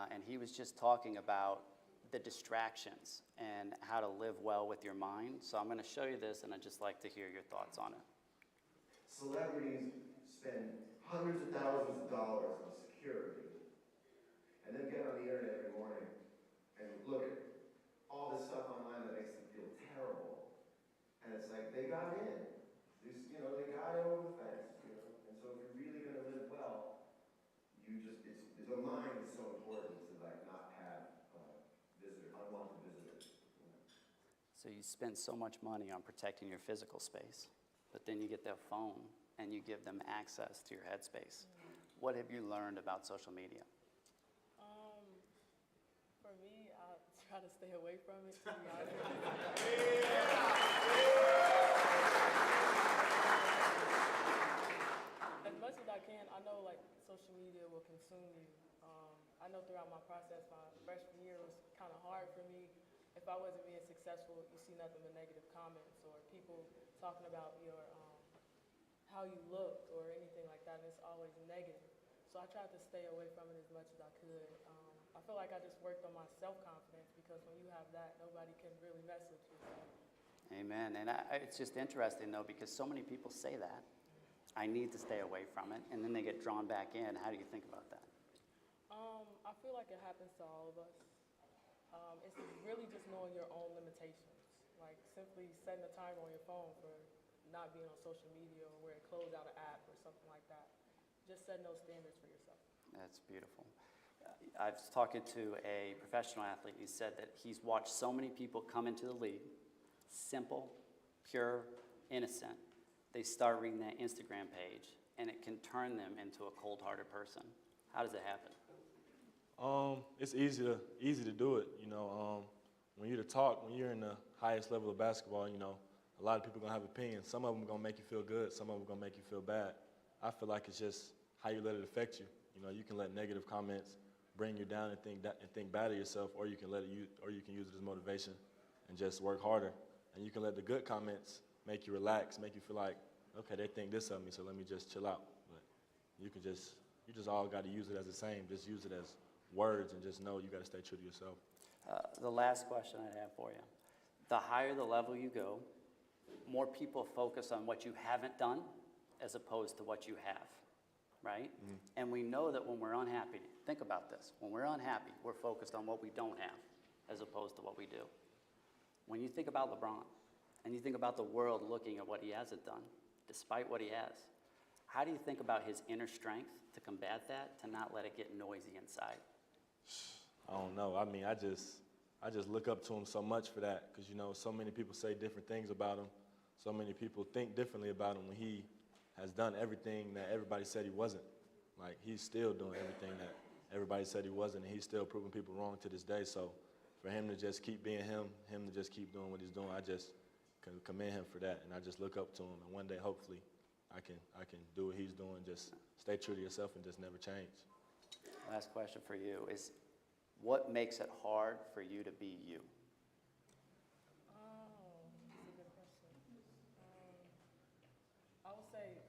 And he was just talking about the distractions and how to live well with your mind. So I'm going to show you this, and I'd just like to hear your thoughts on it. Celebrities spend hundreds of thousands of dollars on security and then get on the internet every morning and look at all this stuff online that makes them feel terrible. And it's like, they got in. They got in over the fence, So you spend so much money on protecting your physical space, but then you get their phone and you give them access to your headspace. What have you learned about social media? For me, I try to stay away from it, to be honest. As much as I can, I know like social media will consume you. I know throughout my process, my freshman year was kind of hard for me. If I wasn't being successful, you see nothing but negative comments or people talking about your how you looked or anything like that, and it's always negative. So I tried to stay away from it as much as I could. I feel like I just worked on my self-confidence because when you have that, nobody can really mess with you. Amen. And it's just interesting, though, because so many people say that. I need to stay away from it, and then they get drawn back in. How do you think about that? I feel like it happens to all of us. It's really just knowing your own limitations. Like simply setting a timer on your phone for not being on social media or where it closed out an app or something like that. Just setting those standards for yourself. That's beautiful. I was talking to a professional athlete. He said that he's watched so many people come into the league, simple, pure, innocent. They start reading that Instagram page, and it can turn them into a cold-hearted person. How does it happen? It's easy to do it. You know, when you're in the highest level of basketball, you know, a lot of people gonna have opinions. Some of them gonna make you feel good. Some of them gonna make you feel bad. I feel like it's just how you let it affect you. You know, you can let negative comments bring you down and think bad of yourself, or you can use it as motivation and just work harder. And you can let the good comments make you relax, make you feel like, okay, they think this of me, so let me just chill out. But you just all got to use it as the same. Just use it as words and just know you got to stay true to yourself. The last question I have for you. The higher the level you go, more people focus on what you haven't done as opposed to what you have, right? Mm-hmm. And we know that when we're unhappy, think about this. When we're unhappy, we're focused on what we don't have as opposed to what we do. When you think about LeBron and you think about the world looking at what he hasn't done, despite what he has, how do you think about his inner strength to combat that, to not let it get noisy inside? I don't know. I mean, I just look up to him so much for that because, you know, so many people say different things about him. So many people think differently about him when he has done everything that everybody said he wasn't. Like, he's still doing everything that everybody said he wasn't, and he's still proving people wrong to this day. So for him to just keep being him to just keep doing what he's doing, I just can commend him for that, and I just look up to him. And one day, hopefully, I can do what he's doing, just stay true to yourself and just never change. Last question for you is, what makes it hard for you to be you? That's a good question. I would say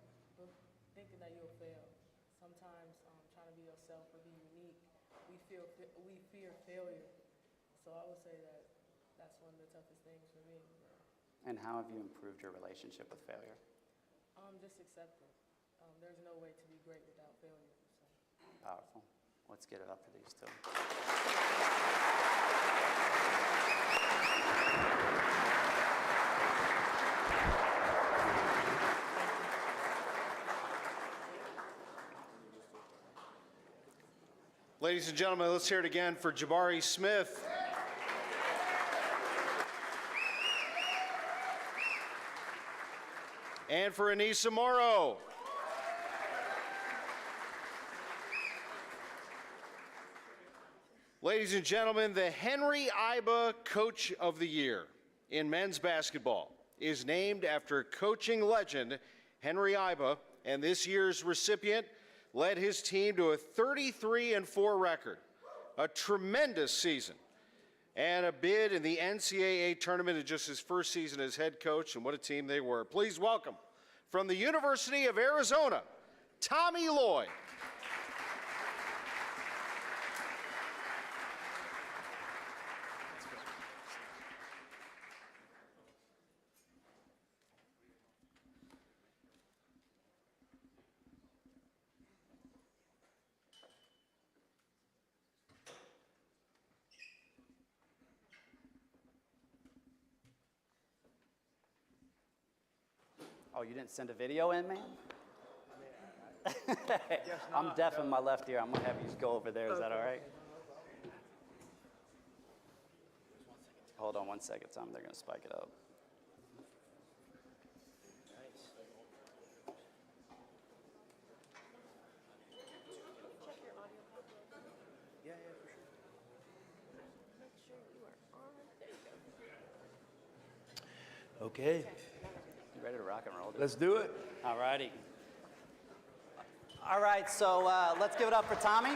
thinking that you'll fail. Sometimes trying to be yourself or be unique, we fear failure. So I would say that's one of the toughest things for me. And how have you improved your relationship with failure? Just accept it. There's no way to be great without failure. So. Powerful. Let's get it up for these two. Ladies and gentlemen, let's hear it again for Jabari Smith. And for Anissa Morrow. Ladies and gentlemen, the Henry Iba Coach of the Year in men's basketball is named after coaching legend Henry Iba, and this year's recipient led his team to a 33-4 record, a tremendous season, and a bid in the NCAA tournament in just his first season as head coach, and what a team they were. Please welcome, from the University of Arizona, Tommy Lloyd. Oh, you didn't send a video in, man? I'm deaf in my left ear. I'm going to have you go over there. Is that all right? hold on one second, Tom. They're going to spike it up. Okay, You ready to rock and roll? Dude? let's do it. All righty. All right, so let's give it up for Tommy.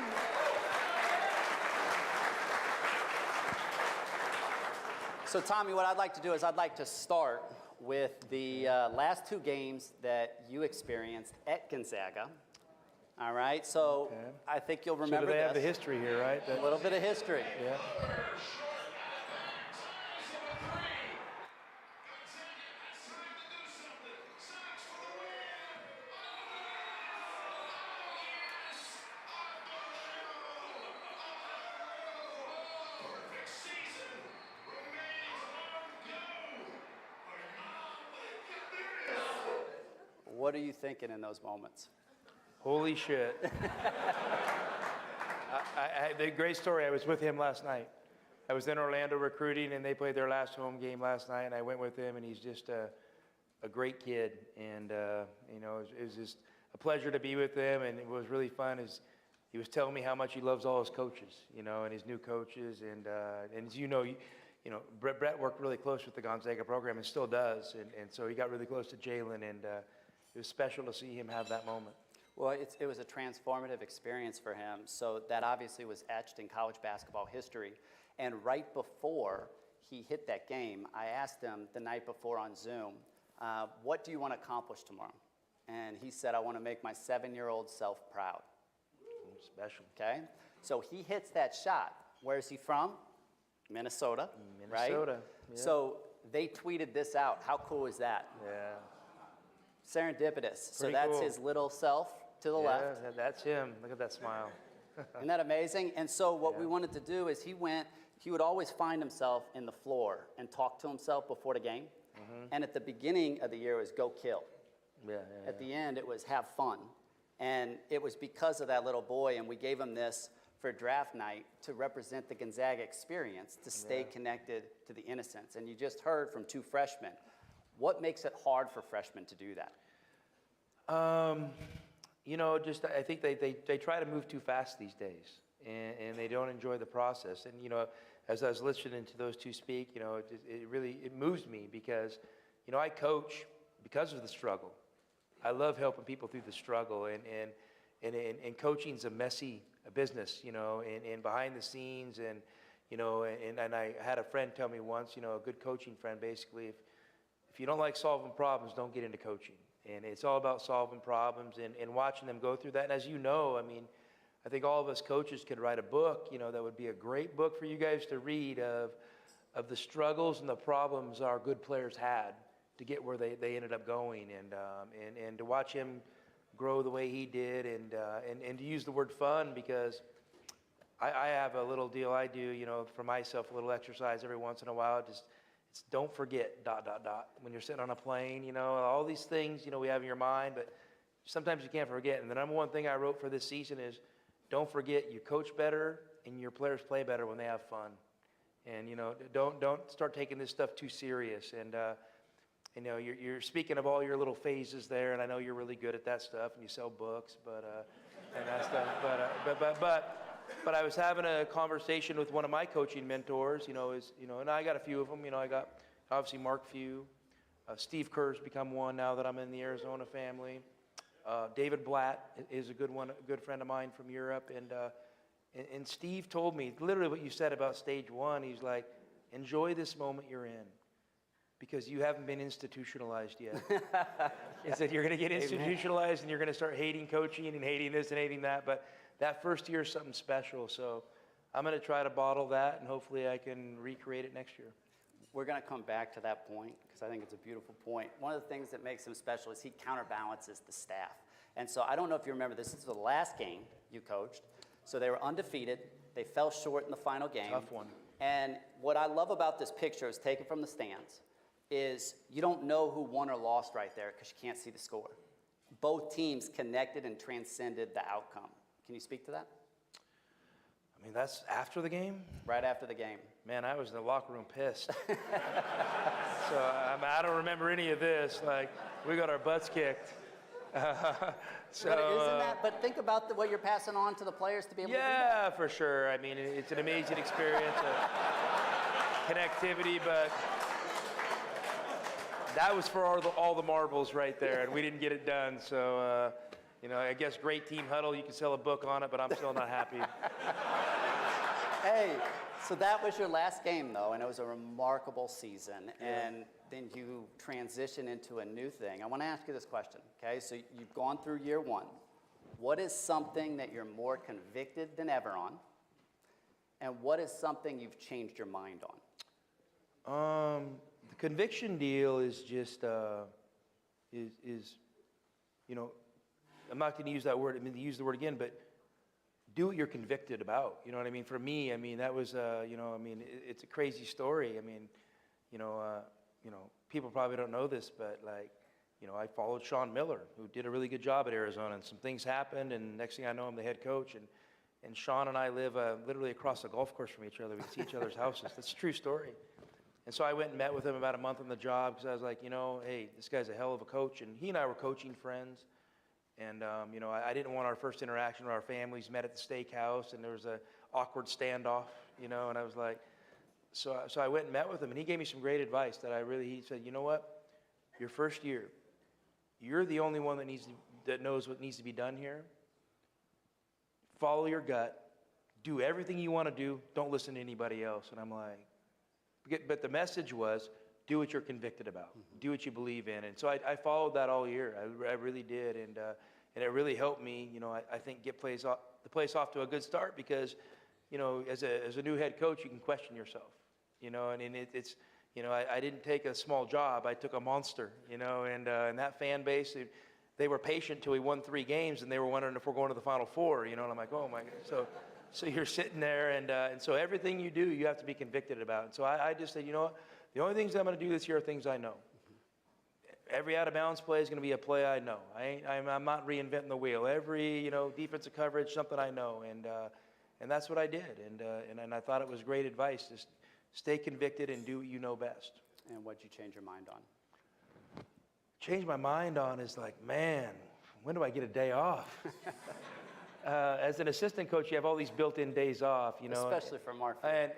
So Tommy, what I'd like to do is I'd like to start with the last 2 games that you experienced at Gonzaga. All right, so Okay. I think you'll So remember do they have the this. history here, right? A little bit of history. Yeah. What are you thinking in those moments? Holy shit. The great story, I was with him last night. I was in Orlando recruiting, and they played their last home game last night, and I went with him, and he's just a great kid. And, you know, it was just a pleasure to be with him, and it was really fun. He was telling me how much he loves all his coaches, you know, and his new coaches. And as you know, Brett worked really close with the Gonzaga program and still does. And so he got really close to Jalen, and it was special to see him have that moment. Well, it was a transformative experience for him, so that obviously was etched in college basketball history. And right before he hit that game, I asked him the night before on Zoom, what do you want to accomplish tomorrow? And he said, I want to make my 7-year-old self proud. Special. Okay? So he hits that shot. Where's he from? Minnesota, right? Minnesota, yeah. So they tweeted this out. How cool is that? Yeah. Serendipitous. So Pretty that's cool. his little self to the left. Yeah, that's him. Look at that smile. Isn't that amazing? And so what we wanted to do is he would always find himself in the floor and talk to himself before the game. And at the beginning of the year it was go kill. Yeah, At the end it was have fun. And it was because of that little boy, and we gave him this for draft night to represent the Gonzaga experience, to stay connected to the innocence. And you just heard from 2 freshmen. What makes it hard for freshmen to do that? You know, just I think they try to move too fast these days, and they don't enjoy the process. And, you know, as I was listening to those 2 speak, you know, it really moves me because, you know, I coach because of the struggle. I love helping people through the struggle, and coaching's a messy business, you know, and behind the scenes, and, you know, and I had a friend tell me once, you know, a good coaching friend, basically, if you don't like solving problems, don't get into coaching. And it's all about solving problems and watching them go through that. And as you know, I mean, I think all of us coaches could write a book, you know, that would be a great book for you guys to read of the struggles and the problems our good players had to get where they ended up going, and to watch him grow the way he did, and to use the word fun, because I have a little deal I do, you know, for myself, a little exercise every once in a while. It's don't forget ... when you're sitting on a plane, you know, all these things, you know, we have in your mind, but sometimes you can't forget. And the number 1 thing I wrote for this season is don't forget you coach better and your players play better when they have fun. And, you know, don't start taking this stuff too serious. And you know, you're speaking of all your little phases there, and I know you're really good at that stuff, and you sell books, and that stuff. But I was having a conversation with one of my coaching mentors, you know, and I got a few of them. You know, I got obviously Mark Few, Steve Kerr's become one now that I'm in the Arizona family. David Blatt is a good friend of mine from Europe, and Steve told me literally what you said about stage 1. He's like, enjoy this moment you're in, because you haven't been institutionalized yet. He said you're going to get institutionalized, and you're going to start hating coaching and hating this and hating that, but that first year is something special. So I'm going to try to bottle that, and hopefully I can recreate it next year. We're going to come back to that point because I think it's a beautiful point. One of the things that makes him special is he counterbalances the staff. And so I don't know if you remember, this is the last game you coached. So they were undefeated. They fell short in the final game. Tough one. And what I love about this picture, is taken from the stands, is you don't know who won or lost right there because you can't see the score. Both teams connected and transcended the outcome. Can you speak to that? I mean, that's after the game? Right after the game. Man, I was in the locker room pissed. So I don't remember any of this. Like, we got our butts kicked. But think about what you're passing on to the players to be able to do that. Yeah, for sure. I mean, it's an amazing experience, connectivity, but that was for all the marbles right there, and we didn't get it done. So, I guess great team huddle. You can sell a book on it, but I'm still not happy. Hey, so that was your last game, though, and it was a remarkable season. Yeah. And then you transition into a new thing. I want to ask you this question, okay? So you've gone through year one. What is something that you're more convicted than ever on? And what is something you've changed your mind on? The conviction deal is just, I'm not going to use that word, I mean, to use the word again, but do what you're convicted about. You know what I mean? For me, I mean, that was, it's a crazy story. I mean, people probably don't know this, but I followed Sean Miller, who did a really good job at Arizona, and some things happened, and next thing I know, I'm the head coach, and Sean and I live literally across the golf course from each other. We can see each other's houses. That's a true story. And so I went and met with him about a month on the job, because I was like, hey, this guy's a hell of a coach, and he and I were coaching friends. And, I didn't want our first interaction where our families met at the steakhouse and there was an awkward standoff, and I was like, so I went and met with him, and he gave me some great advice he said, you know what, your first year, you're the only one that knows what needs to be done here. Follow your gut, do everything you want to do, don't listen to anybody else. And I'm like, but the message was, do what you're convicted about, do what you believe in. And so I followed that all year, I really did. And it really helped me, I think get the place off to a good start, because, as a new head coach, you can question yourself, and I didn't take a small job, I took a monster, and that fan base, they were patient till we won 3 games, and they were wondering if we're going to the Final Four, and I'm like, oh my God. So you're sitting there, and so everything you do, you have to be convicted about. And so I just said, you know what, the only things I'm going to do this year are things I know. Every out-of-bounds play is going to be a play I know. I'm not reinventing the wheel. Every, defensive coverage, something I know. And that's what I did. And I thought it was great advice. Just stay convicted and do what you know best. And what'd you change your mind on? Change my mind on is like, man, when do I get a day off? As an assistant coach, you have all these built-in days off, Especially for Mark. But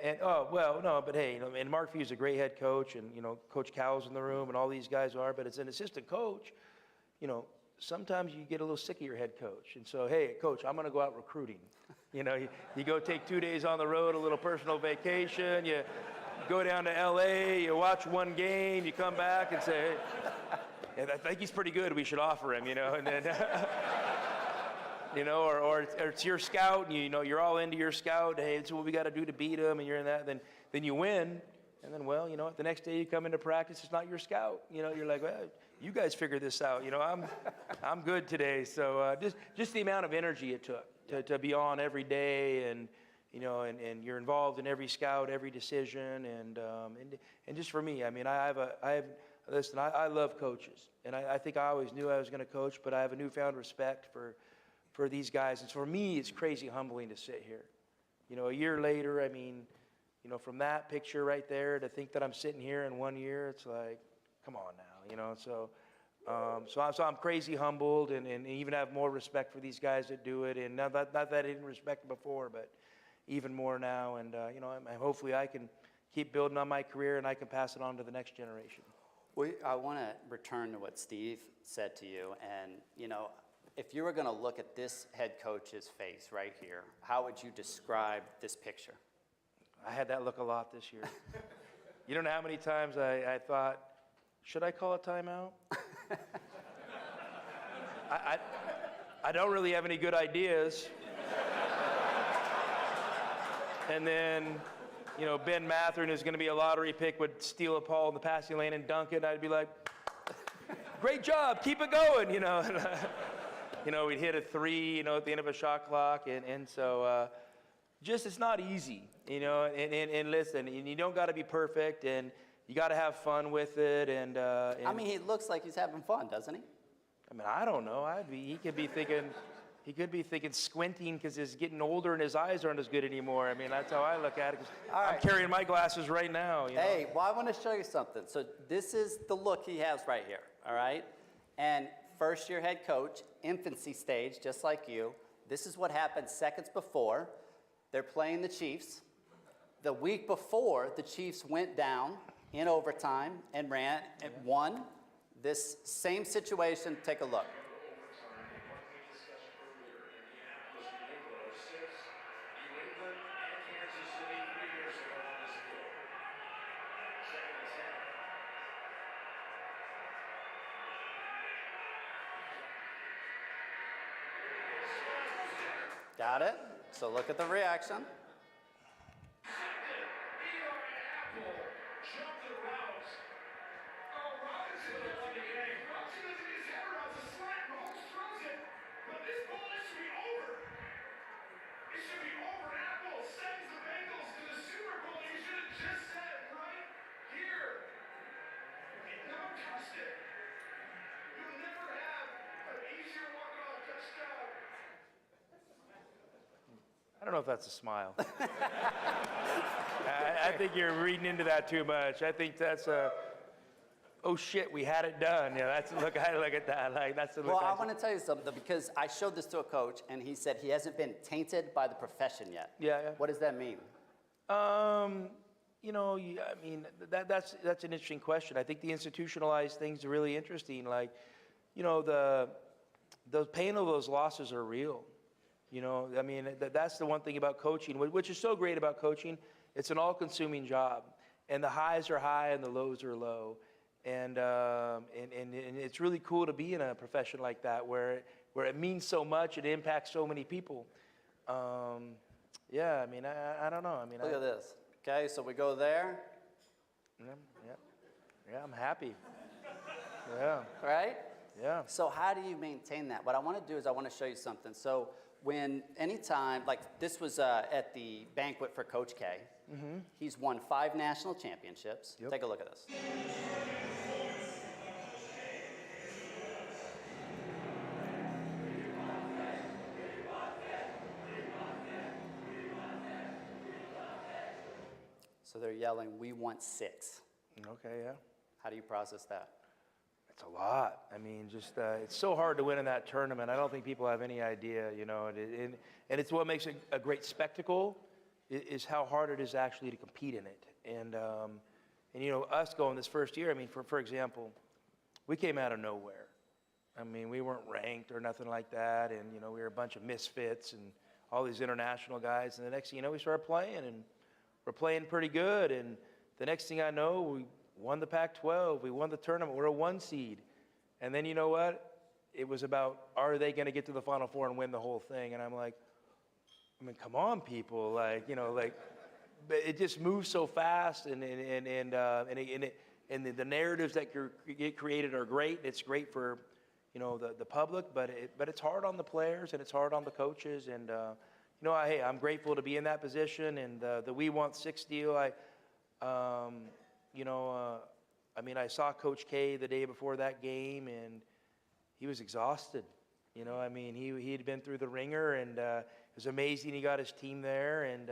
hey, and Mark Few's a great head coach, and Coach Cowell's in the room, and all these guys are. But as an assistant coach, sometimes you get a little sick of your head coach, and so hey, coach, I'm going to go out recruiting. You go take 2 days on the road, a little personal vacation. You go down to L.A., you watch one game, you come back and say, hey, I think he's pretty good. We should offer him, and then. Or it's your scout, and you're all into your scout. Hey, it's what we got to do to beat them, and you're in that. Then you win, and then the next day you come into practice, it's not your scout. You're like, well, you guys figure this out. I'm good today. So just the amount of energy it took to be on every day, and you're involved in every scout, every decision, and just for me, I mean, listen, I love coaches, and I think I always knew I was going to coach, but I have a newfound respect for these guys. And so for me, it's crazy humbling to sit here. A year later, I mean, from that picture right there to think that I'm sitting here in 1 year, it's like, come on now, So I'm crazy humbled, and even have more respect for these guys that do it. And not that I didn't respect them before, but even more now. And, hopefully I can keep building on my career, and I can pass it on to the next generation. Well, I want to return to what Steve said to you. And, if you were going to look at this head coach's face right here, how would you describe this picture? I had that look a lot this year. You don't know how many times I thought, should I call a timeout? I don't really have any good ideas. And then, Ben Matherin, who's going to be a lottery pick, would steal a ball in the passing lane and dunk it. I'd be like, great job, keep it going, we'd hit a 3, at the end of a shot clock, and so just it's not easy, and listen, and you don't got to be perfect, and you got to have fun with it, and I mean, he looks like he's having fun, doesn't he? I mean, I don't know. He could be thinking, He could be thinking squinting because he's getting older and his eyes aren't as good anymore. I mean, that's how I look at it. 'Cause I'm carrying my glasses right now. You know? Hey, well, I want to show you something. So this is the look he has right here, all right? And first-year head coach, infancy stage, just like you. This is what happened seconds before. They're playing the Chiefs. The week before, the Chiefs went down in overtime and ran and won. This same situation, take a look. Got it? So look at the reaction. I don't know if that's a smile. I think you're reading into that too much. I think that's a, oh shit, we had it done. Yeah, that's the look I look at that. Like that's the look. Well, I want to tell you something though, because I showed this to a coach and he said he hasn't been tainted by the profession yet. Yeah, yeah. What does that mean? You know, I mean, that's an interesting question. I think the institutionalized things are really interesting. Like, you know, the pain of those losses are real. You know, I mean, that's the one thing about coaching, which is so great about coaching. It's an all-consuming job, and the highs are high and the lows are low, and it's really cool to be in a profession like that where it means so much, it impacts so many people. Yeah, I mean, I don't know. I mean, Look at this. Okay, so we go there. Yeah, I'm happy. Yeah. Right? Yeah. So how do you maintain that? What I want to do is I want to show you something. So anytime, like this was at the banquet for Coach K. Mm-hmm. He's won 5 national championships. Yep. Take a look at this. So they're yelling, "We want 6." Okay, yeah. How do you process that? It's a lot. I mean, just it's so hard to win in that tournament. I don't think people have any idea, you know. And it's what makes it a great spectacle is how hard it is actually to compete in it. And you know, us going this first year. I mean, for example, we came out of nowhere. I mean, we weren't ranked or nothing like that. And you know, we were a bunch of misfits and all these international guys. And the next thing you know, we started playing, and we're playing pretty good. And the next thing I know, we won the Pac-12, we won the tournament, we're a 1 seed. And then you know what? It was about, are they going to get to the Final Four and win the whole thing? And I'm like, I mean, come on, people. Like, you know, like, it just moves so fast, and the narratives that get created are great. It's great for, you know, the public, but it's hard on the players, and it's hard on the coaches. And, you know, hey, I'm grateful to be in that position. And the We Want 6 deal, you know, I mean, I saw Coach K the day before that game, and he was exhausted. You know, I mean, he'd been through the ringer, and it was amazing he got his team there, and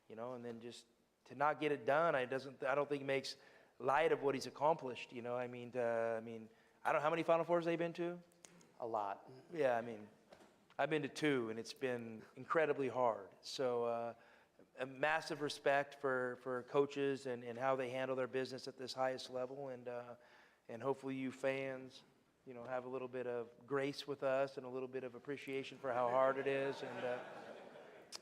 you know, and then just to not get it done, I don't think makes light of what he's accomplished. You know, I mean, I don't know how many Final Fours they've been to. A lot. Yeah, I mean, I've been to 2, and it's been incredibly hard. So. A massive respect for coaches and how they handle their business at this highest level, and hopefully you fans, you know, have a little bit of grace with us and a little bit of appreciation for how hard it is. And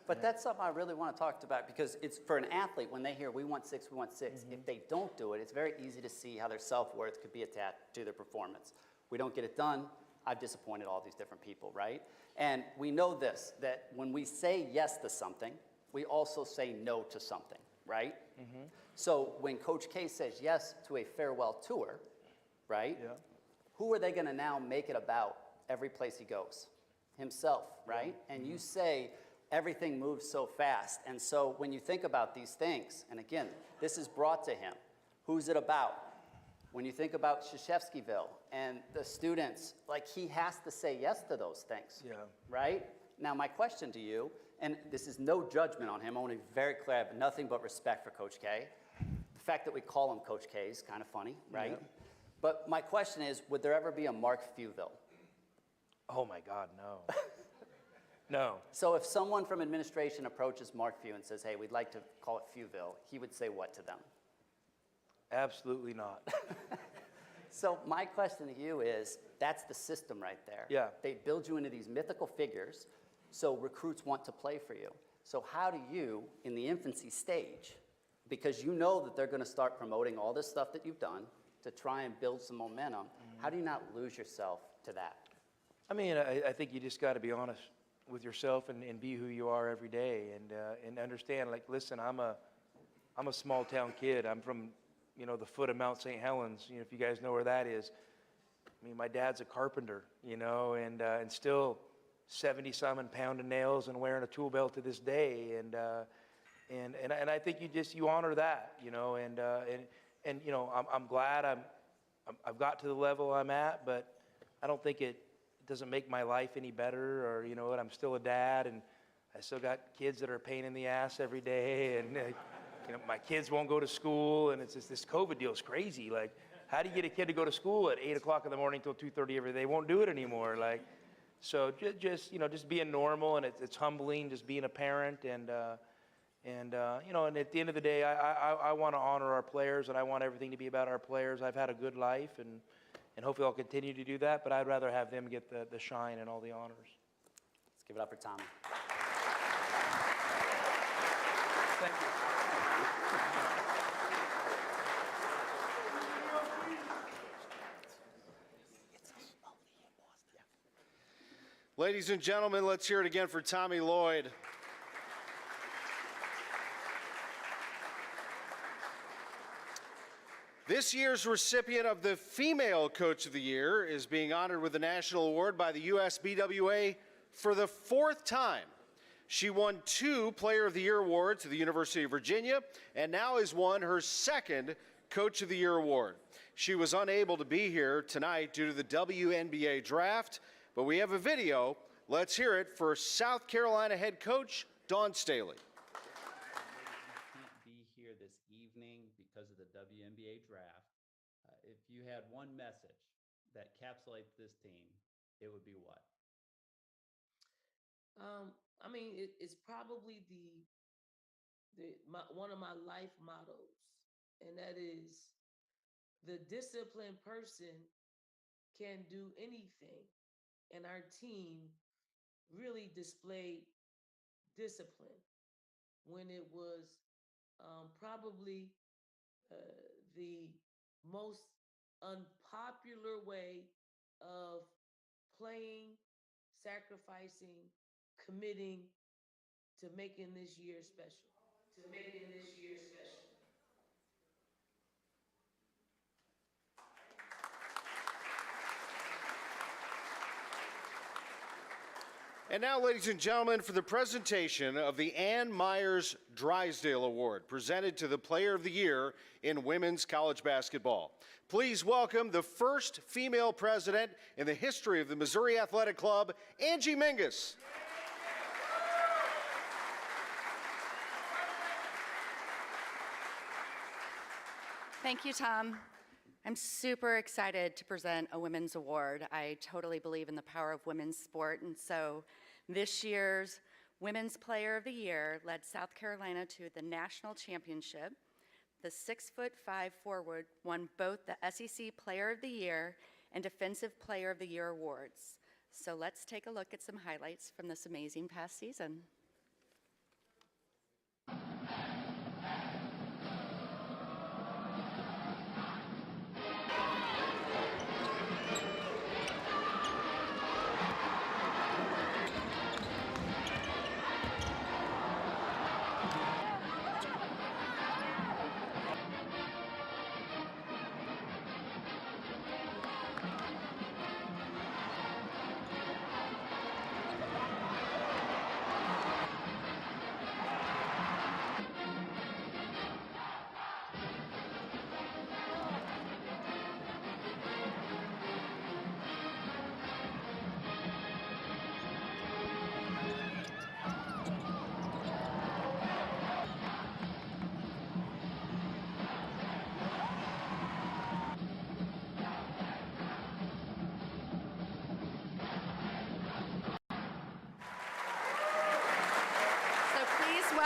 but that's something I really want to talk about, because it's for an athlete, when they hear we want 6, Mm-hmm. if they don't do it, it's very easy to see how their self-worth could be attached to their performance. We don't get it done, I've disappointed all these different people, right? And we know this, that when we say yes to something, we also say no to something, right? Mm-hmm. So when Coach K says yes to a farewell tour, right? Yeah. Who are they going to now make it about every place he goes? Himself, right? Yeah. And you say everything moves so fast. And so when you think about these things, and again, this is brought to him. Who's it about? When you think about Krzyzewskiville and the students, like he has to say yes to those things. Yeah. Right? Now, my question to you, and this is no judgment on him, I want to be very clear, I have nothing but respect for Coach K. The fact that we call him Coach K is kind of funny, right? Yeah. But my question is, would there ever be a Mark Fewville? Oh my God, no. No. So if someone from administration approaches Mark Few and says, hey, we'd like to call it Fewville, he would say what to them? Absolutely not. So my question to you is, that's the system right there. Yeah. They build you into these mythical figures, so recruits want to play for you. So how do you, in the infancy stage, because you know that they're going to start promoting all this stuff that you've done to try and build some momentum, how do you not lose yourself to that? I mean, I think you just got to be honest with yourself and be who you are every day and understand, like, listen, I'm a small town kid. I'm from, you know, the foot of Mount St. Helens, you know, if you guys know where that is. I mean, my dad's a carpenter, you know, and still 70-some pounding nails and wearing a tool belt to this day. And I think you honor that, you know, and you know, I'm glad I've got to the level I'm at, but I don't think it doesn't make my life any better, or, you know what, I'm still a dad, and I still got kids that are a pain in the ass every day, and you know, my kids won't go to school, and it's just this COVID deal is crazy. Like, how do you get a kid to go to school at 8 o'clock in the morning till 2:30 every day? They won't do it anymore. Like, so just you know, just being normal, and it's humbling, just being a parent, and you know, and at the end of the day, I want to honor our players, and I want everything to be about our players. I've had a good life, and hopefully I'll continue to do that, but I'd rather have them get the shine and all the honors. Let's give it up for Tommy. Thank you. Ladies and gentlemen, let's hear it again for Tommy Lloyd. This year's recipient of the Female Coach of the Year is being honored with a national award by the USBWA for the 4th time. She won 2 Player of the Year awards at the University of Virginia and now has won her 2nd Coach of the Year award. She was unable to be here tonight due to the WNBA draft, but we have a video. Let's hear it for South Carolina head coach Dawn Staley. Can't be here this evening because of the WNBA draft. If you had one message that encapsulates this team, it would be what? I mean, it's probably one of my life mottos, and that is, the disciplined person can do anything, and our team really displayed discipline when it was probably the most unpopular way of playing, sacrificing, committing to making this year special. And now, ladies and gentlemen, for the presentation of the Ann Myers Drysdale Award, presented to the Player of the Year in women's college basketball. Please welcome the first female president in the history of the Missouri Athletic Club, Angie Mingus. Thank you, Tom. I'm super excited to present a women's award. I totally believe in the power of women's sport, and so this year's Women's Player of the Year led South Carolina to the national championship. The 6'5" forward won both the SEC Player of the Year and Defensive Player of the Year awards. So let's take a look at some highlights from this amazing past season.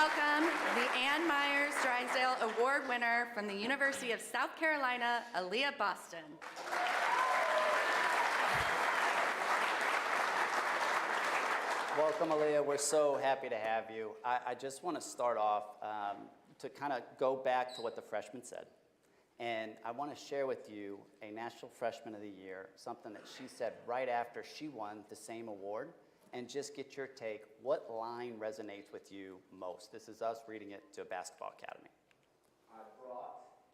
welcome the Ann Myers Drysdale Award winner from the University of South Carolina, Aaliyah Boston. Welcome, Aaliyah. We're so happy to have you. I just want to start off to kind of go back to what the freshman said. And I want to share with you a National Freshman of the Year, something that she said right after she won the same award, and just get your take. What line resonates with you most? This is us reading it to a basketball academy. I brought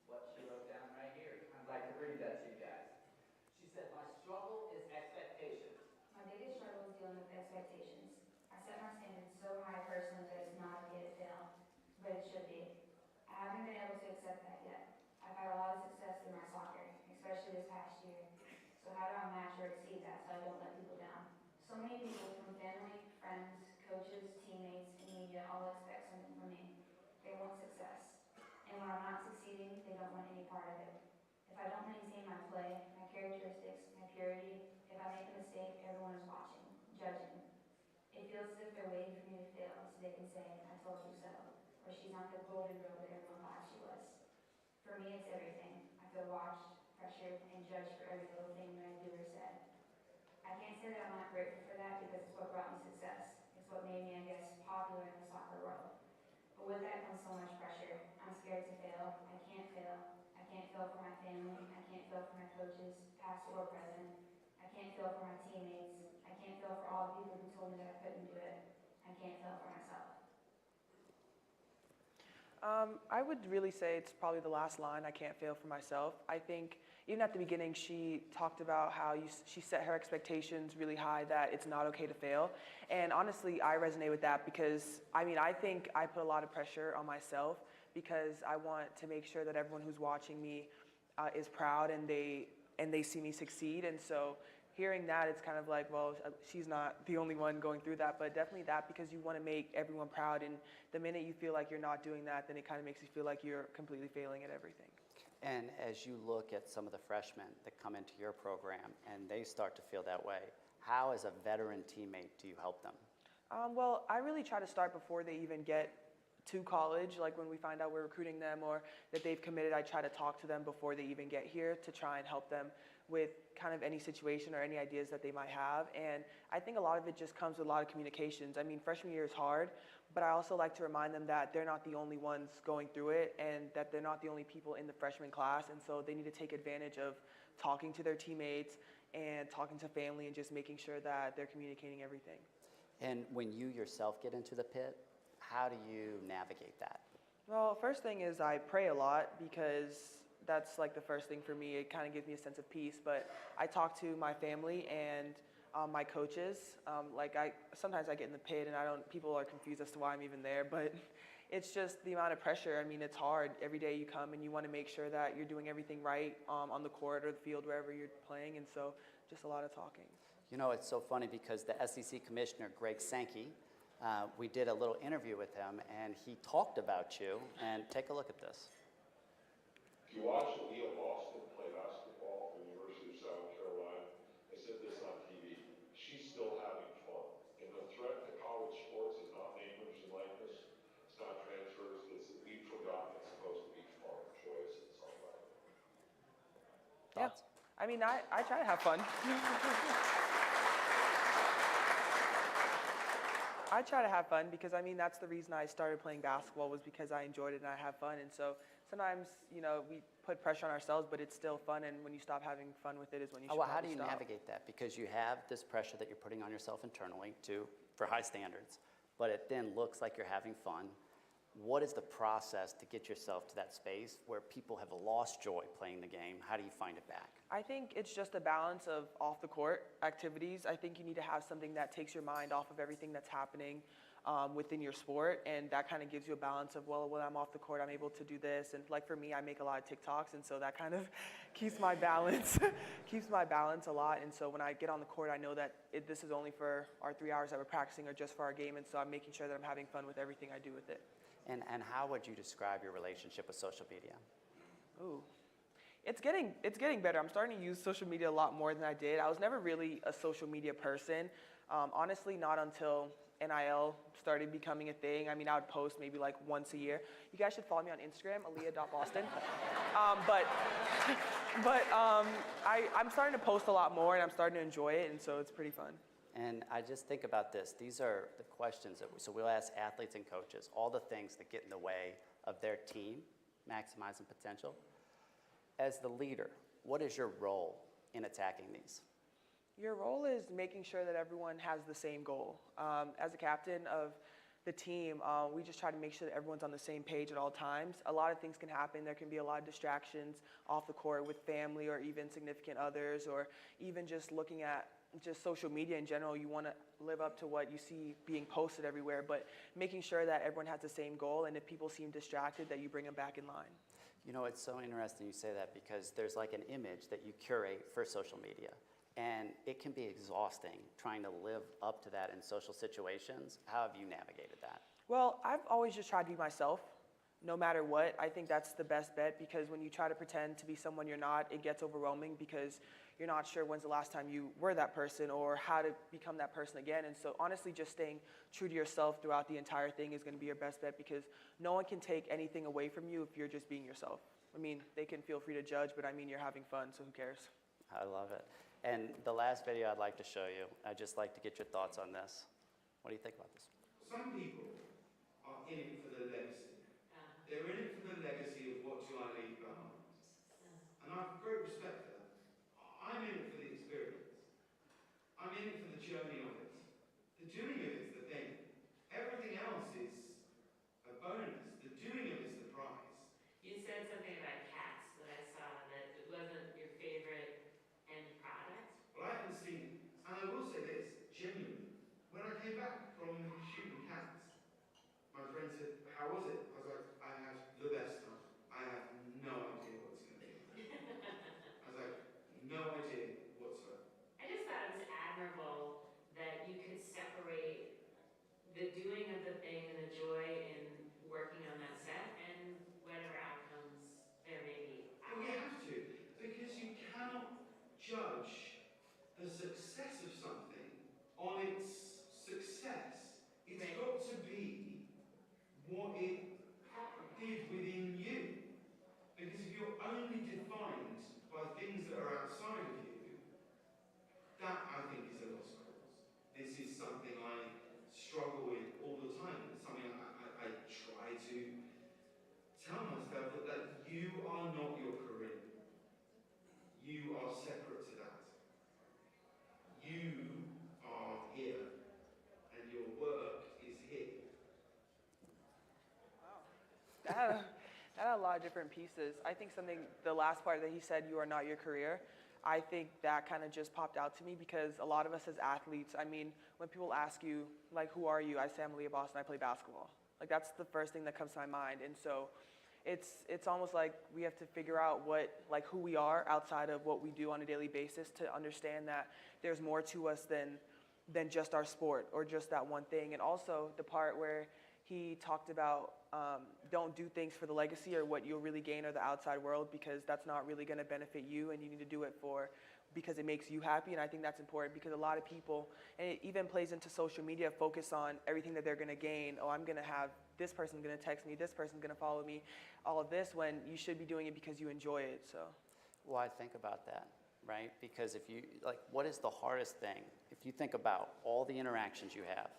what she wrote down right here. I'd like to read that to you guys. She said, "My struggle is expectations. My biggest struggle is dealing with expectations. I set my standards so high personally that it's not okay to fail, but it should be. I haven't been able to accept that yet. I've had a lot of success through my soccer, especially this past year. So how do I match or exceed that so I don't let people down? So many people from family, friends, coaches, teammates, and media all expect something from me. They want success. And when I'm not succeeding, they don't want any part of it. If I don't maintain my play, my characteristics, my purity, if I make a mistake, everyone is watching, judging. It feels as if they're waiting for me to fail so they can say, I told you so, or she's not the golden girl that everyone thought she was. For me, it's everything. I feel watched, pressured, and judged for every little thing that I do or said. I can't say that I'm not grateful for that because it's what brought me success. It's what made me, I guess, popular in the soccer world. But with that comes so much pressure. I'm scared to fail. I can't fail. I can't fail for my family. I can't fail for my coaches, past or present. I can't fail for my teammates. I can't fail for all the people who told me that I couldn't do it. I can't fail for myself. I would really say it's probably the last line, I can't fail for myself. I think even at the beginning, she talked about how she set her expectations really high, that it's not okay to fail. And honestly, I resonate with that because, I think I put a lot of pressure on myself because I want to make sure that everyone who's watching me is proud and they see me succeed. And so hearing that, it's kind of like, well, she's not the only one going through that, but definitely that because you want to make everyone proud. And the minute you feel like you're not doing that, then it kind of makes you feel like you're completely failing at everything. And as you look at some of the freshmen that come into your program and they start to feel that way, how, as a veteran teammate, do you help them? Well, I really try to start before they even get to college. Like when we find out we're recruiting them or that they've committed, I try to talk to them before they even get here to try and help them with kind of any situation or any ideas that they might have. And I think a lot of it just comes with a lot of communications. Freshman year is hard, but I also like to remind them that they're not the only ones going through it and that they're not the only people in the freshman class. And so they need to take advantage of talking to their teammates and talking to family and just making sure that they're communicating everything. And when you yourself get into the pit, how do you navigate that? Well, first thing is I pray a lot because that's like the first thing for me. It kind of gives me a sense of peace. But I talk to my family and my coaches. Sometimes I get in the pit and people are confused as to why I'm even there. But it's just the amount of pressure. It's hard. Every day you come and you want to make sure that you're doing everything right on the court or the field, wherever you're playing. And so just a lot of talking. You know, it's so funny because the SEC Commissioner, Greg Sankey, we did a little interview with him, and he talked about you. And take a look at this. If you watch Aaliyah Boston play basketball for the University of South Carolina, I said this on TV, she's still having fun. And the threat to college sports is not name, image, and likeness. It's not transfers. We've forgotten it's supposed to be fun, joyous, and something. Thoughts? Yeah. I try to have fun. I try to have fun because that's the reason I started playing basketball was because I enjoyed it and I have fun. And so sometimes, we put pressure on ourselves, but it's still fun. And when you stop having fun with it is when you should Well, how do probably you stop. navigate that? Because you have this pressure that you're putting on yourself internally for high standards, but it then looks like you're having fun. What is the process to get yourself to that space where people have lost joy playing the game? How do you find it back? I think it's just a balance of off the court activities. I think you need to have something that takes your mind off of everything that's happening within your sport, and that kind of gives you a balance of, well, when I'm off the court, I'm able to do this. And like for me, I make a lot of TikToks, and so that kind of keeps my balance, keeps my balance a lot. And so when I get on the court, I know that this is only for our 3 hours that we're practicing or just for our game, and so I'm making sure that I'm having fun with everything I do with it. And how would you describe your relationship with social media? Ooh. It's getting better. I'm starting to use social media a lot more than I did. I was never really a social media person. Honestly, not until NIL started becoming a thing. I mean, I would post maybe like once a year. You guys should follow me on Instagram, aaliyah.boston. I'm starting to post a lot more, and I'm starting to enjoy it, and so it's pretty fun. And I just think about this. These are the questions so we'll ask athletes and coaches, all the things that get in the way of their team maximizing potential. As the leader, what is your role in attacking these? Your role is making sure that everyone has the same goal. As a captain of the team, we just try to make sure that everyone's on the same page at all times. A lot of things can happen. There can be a lot of distractions off the court with family or even significant others, or even just looking at just social media in general. You want to live up to what you see being posted everywhere, but making sure that everyone has the same goal, and if people seem distracted, that you bring them back in line. You know, it's so interesting you say that, because there's like an image that you curate for social media. And it can be exhausting trying to live up to that in social situations. How have you navigated that? Well, I've always just tried to be myself, no matter what. I think that's the best bet, because when you try to pretend to be someone you're not, it gets overwhelming, because you're not sure when's the last time you were that person or how to become that person again. And so honestly, just staying true to yourself throughout the entire thing is going to be your best bet, because no one can take anything away from you if you're just being yourself. I mean, they can feel free to judge, but I mean, you're having fun, so who cares? I love it. And the last video I'd like to show you, I'd just like to get your thoughts on this. What do you think about this? Some people are in it for the legacy. They're in it for the legacy of what do I leave behind. And I have great respect for that. I'm in it for the experience. I'm in it for the journey of it. The doing of it's the thing. Everything else is a bonus. The doing of it's the prize. You said something about cats that I saw, that it wasn't your favorite end product. Well, I haven't seen, and I will say this, genuinely, when I came back from shooting cats, my friend said, how was it? I was like, I had the best time. I have no idea what it's going to be like. I was like, no idea whatsoever. I just thought it was admirable that you could separate the doing of the thing and the joy in working on that set and whatever outcomes there may be. Well, you have to, because you cannot judge the success of something on its success. It's got to be what it did within you. Because if you're only defined by things that are outside of you, that I think is a lost cause. This is something I struggle with all the time. It's something I try to tell myself that you are not your career. You are separate to that. You are here, and your work is here. That had a lot of different pieces. I think the last part that he said, you are not your career, I think that kind of just popped out to me, because a lot of us as athletes, I mean, when people ask you, like, who are you? I say, I'm Aaliyah Boston, I play basketball. Like, that's the first thing that comes to my mind. And so it's almost like we have to figure out who we are outside of what we do on a daily basis, to understand that there's more to us than just our sport or just that one thing. And also the part where he talked about don't do things for the legacy or what you'll really gain or the outside world, because that's not really going to benefit you, and you need to do it because it makes you happy. And I think that's important, because a lot of people, and it even plays into social media, focus on everything that they're going to gain. Oh, I'm going to have this person going to text me, this person's going to follow me, all of this, when you should be doing it because you enjoy it. So, Well, I think about that, right? Because what is the hardest thing? If you think about all the interactions you have,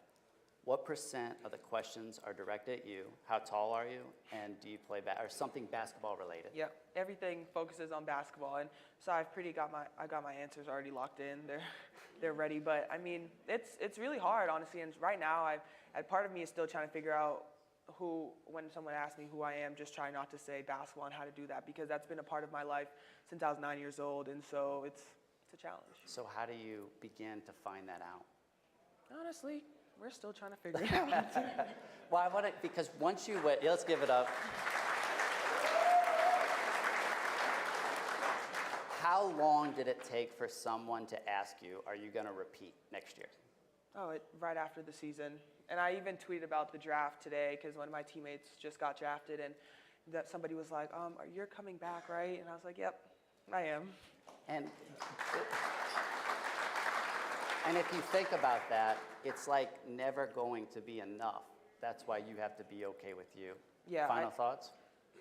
what % of the questions are directed at you? How tall are you? And do you play or something basketball related? yeah, everything focuses on basketball, and so I got my answers already locked in. They're ready. But I mean, it's really hard, honestly. And right now, part of me is still trying to figure out when someone asks me who I am, just try not to say basketball and how to do that, because that's been a part of my life since I was 9 years old, and so it's a challenge. So how do you begin to find that out? Honestly, we're still trying to figure it out. Well, because once you went, let's give it up. How long did it take for someone to ask you, are you going to repeat next year? Oh, right after the season. And I even tweeted about the draft today, because one of my teammates just got drafted, and that somebody was like, you're coming back, right? And I was like, yep, I am. And And if you think about that, it's like never going to be enough. That's why you have to be okay with you. Yeah, Final thoughts?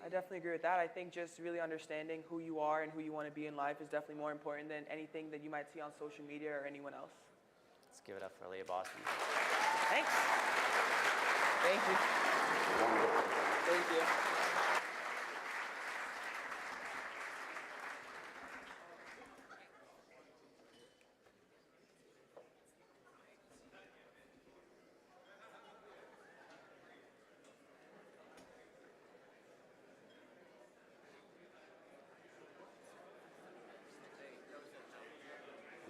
I definitely agree with that. I think just really understanding who you are and who you want to be in life is definitely more important than anything that you might see on social media or anyone else. Let's give it up for Leah Boston. Thanks. Thank you. Thank you.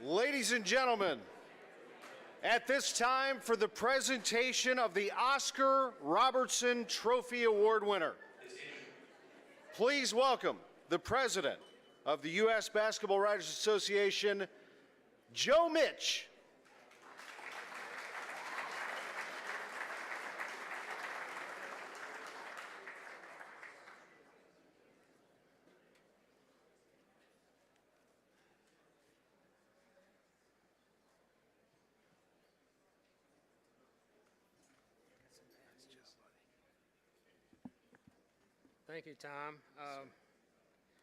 Ladies and gentlemen, at this time for the presentation of the Oscar Robertson Trophy Award winner, please welcome the president of the U.S. Basketball Writers Association, Joe Mitch. Thank you, Tom.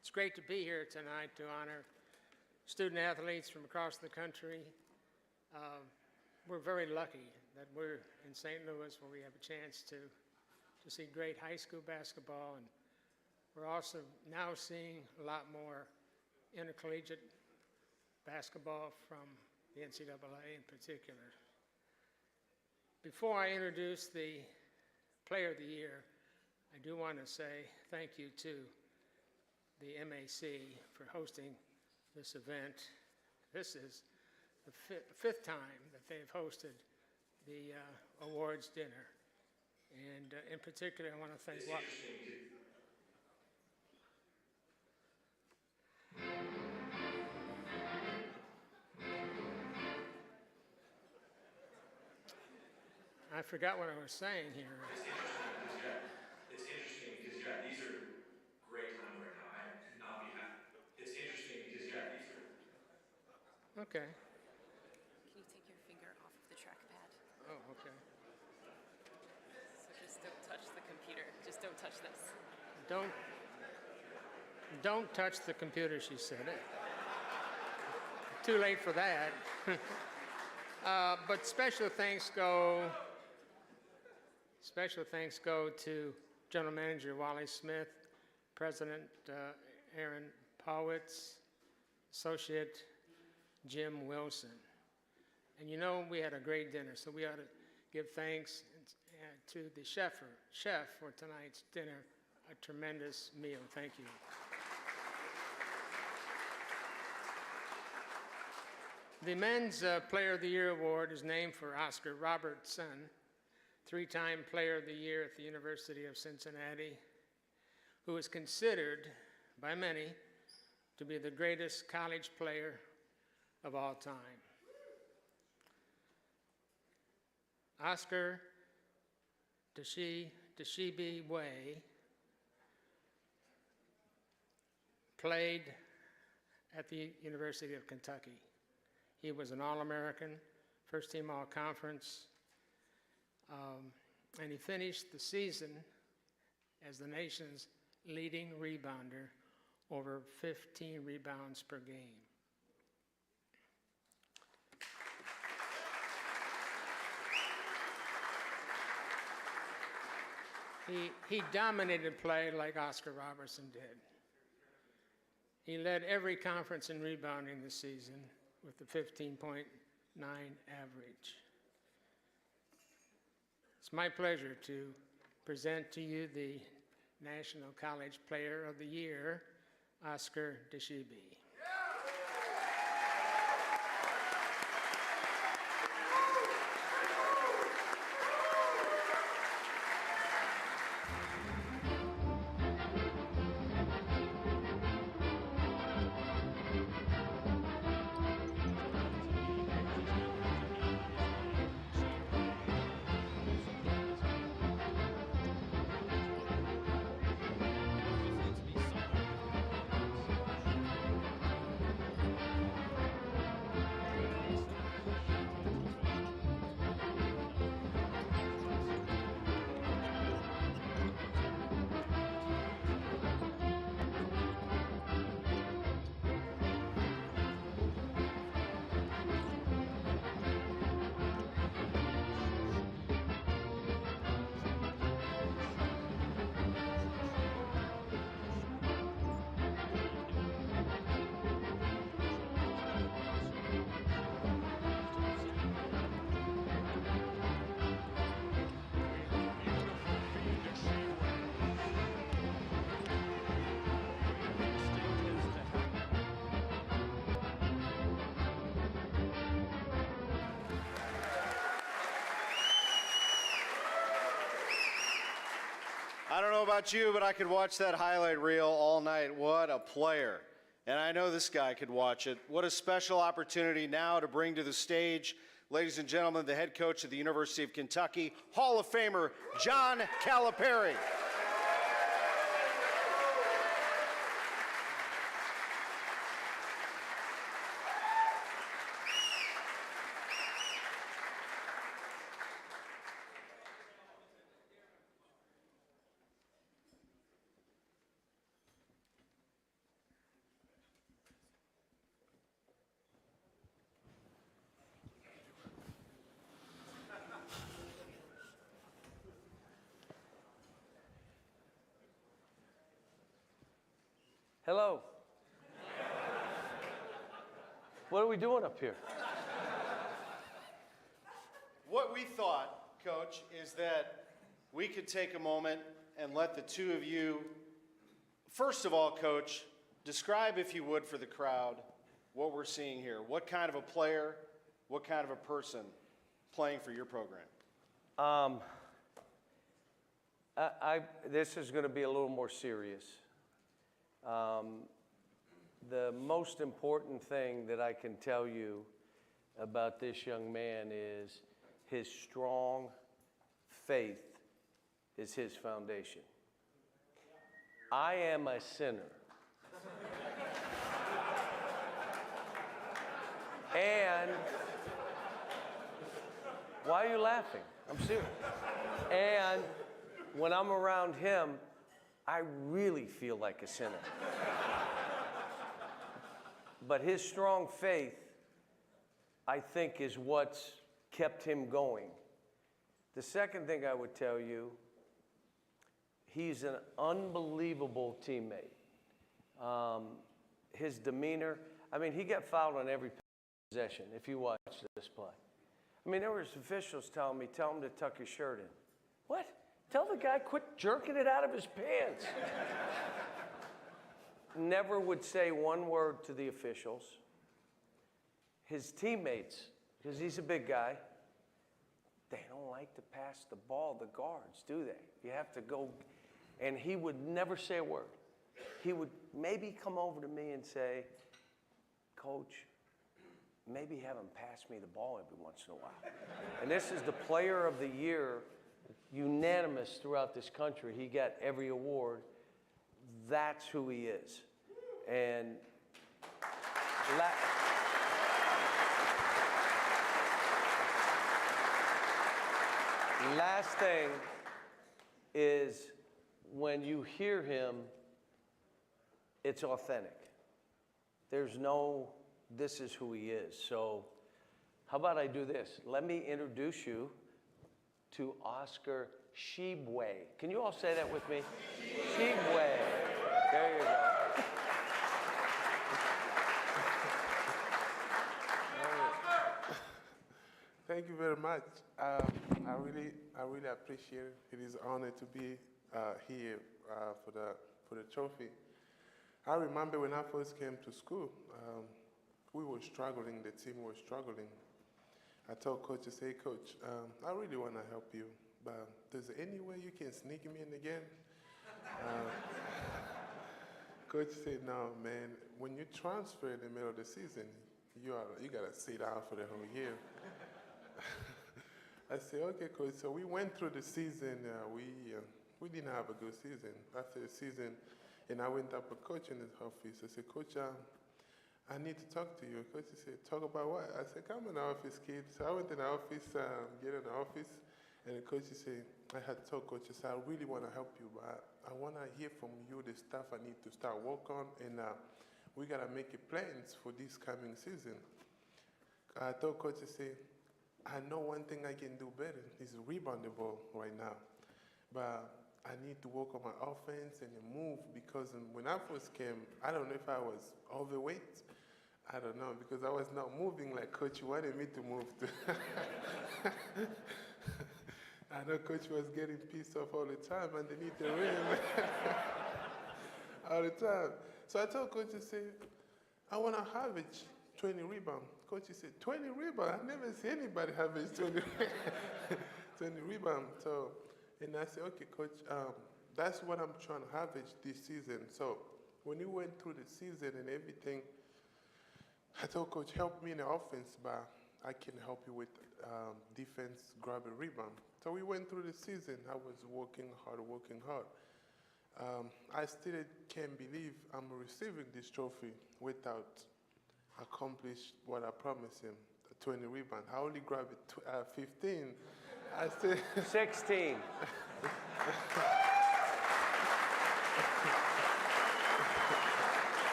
It's great to be here tonight to honor student athletes from across the country. We're very lucky that we're in St. Louis where we have a chance to see great high school basketball, and we're also now seeing a lot more intercollegiate basketball from the NCAA in particular. Before I introduce the Player of the Year, I do want to say thank you to the MAC for hosting this event. This is the fifth time that they've hosted the awards dinner. And in particular, I want to thank... I forgot what I was saying here. It's interesting because, these are great times right now. I could not be happy. It's interesting because, these are... Okay. Can you take your finger off of the trackpad? Oh, okay. So just don't touch the computer. Just don't touch this. Don't touch the computer, she said. Too late for that. But special thanks go to General Manager Wally Smith, President Aaron Powitz, Associate Jim Wilson. And you know, we had a great dinner, so we ought to give thanks to the chef for tonight's dinner, a tremendous meal. Thank you. The Men's Player of the Year Award is named for Oscar Robertson, three-time Player of the Year at the University of Cincinnati, who is considered by many to be the greatest college player of all time. Oscar WSBWA played at the University of Kentucky. He was an All-American, first-team All-Conference, and he finished the season as the nation's leading rebounder, over 15 rebounds per game. He dominated play like Oscar Robertson did. He led every conference in rebounding this season with a 15.9 average. It's my pleasure to present to you the National College Player of the Year, Oscar WSBWA. about you, but I could watch that highlight reel all night. What a player. And I know this guy could watch it. What a special opportunity now to bring to the stage, ladies and gentlemen, the head coach of the University of Kentucky, Hall of Famer John Calipari. Hello. What are we doing up here? What we thought, Coach, is that we could take a moment and let the two of you, first of all, Coach, describe, if you would, for the crowd, what we're seeing here. What kind of a player, what kind of a person playing for your program? This is going to be a little more serious. The most important thing that I can tell you about this young man is his strong faith is his foundation. I am a sinner. And why are you laughing? I'm serious. And when I'm around him, I really feel like a sinner. But his strong faith, I think, is what's kept him going. The second thing I would tell you, he's an unbelievable teammate. His demeanor, I mean, he got fouled on every possession if you watch this play. I mean, there was officials telling me, tell him to tuck his shirt in. What? Tell the guy quit jerking it out of his pants. Never would say one word to the officials. His teammates, because he's a big guy, they don't like to pass the ball, the guards, do they? You have to go, and he would never say a word. He would maybe come over to me and say, Coach, maybe have him pass me the ball every once in a while. And this is the player of the year, unanimous throughout this country. He got every award. That's who he is. And last thing is when you hear him, it's authentic. There's no, this is who he is. So how about I do this? Let me introduce you to Oscar USBWA. Can you all say that with me? USBWA. There you go. Thank you very much. I really appreciate it. It is an honor to be here for the trophy. I remember when I first came to school, we were struggling. The team was struggling. I told Coach, I say, Coach, I really want to help you, but there's any way you can sneak me in again? Coach said, no, man, when you transfer in the middle of the season, you got to sit down for the whole year. I said, okay, Coach. So we went through the season. We didn't have a good season. After the season, and I went up to Coach in his office. I said, Coach, I need to talk to you. Coach said, talk about what? I said, come in the office, kid. So I went in the office, get in the office, and the coach said, I had told Coach, I said, I really want to help you, but I want to hear from you the stuff I need to start work on, and we got to make plans for this coming season. I told Coach, I said, I know one thing I can do better is rebound the ball right now, but I need to work on my offense and move, because when I first came, I don't know if I was overweight. I don't know, because I was not moving like Coach wanted me to move. I know Coach was getting pissed off all the time underneath the rim. All the time. So I told Coach, I said, I want to average 20 rebounds. Coach said, 20 rebounds? I never see anybody average 20 rebounds. So, and I said, okay, Coach, that's what I'm trying to harvest this season. So when we went through the season and everything, I told Coach, help me in the offense, but I can help you with defense, grab a rebound. So we went through the season. I was working hard. I still can't believe I'm receiving this trophy without accomplish what I promised him, 20 rebound. I only grabbed 15. I said 16.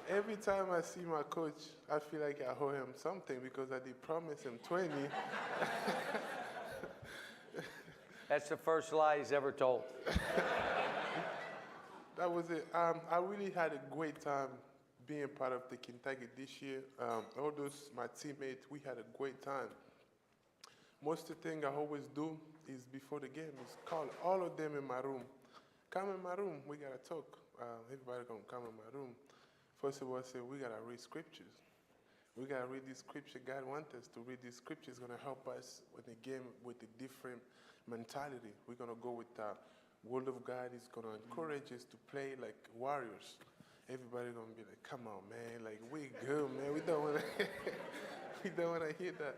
Every time I see my coach, I feel like I owe him something because I did promise him 20. That's the first lie he's ever told. That was it. I really had a great time being part of the Kentucky this year. All those, my teammates, we had a great time. Most of the thing I always do is before the game is call all of them in my room. Come in my room, we gotta talk. Everybody gonna come in my room. First of all, I say, we gotta read scriptures. We gotta read this scripture. God wants us to read this scripture. It's gonna help us with the game with a different mentality. We're gonna go with the Word of God. It's gonna encourage us to play like warriors. Everybody gonna be like, come on, man, like we good, man. We don't wanna, we don't wanna hear that.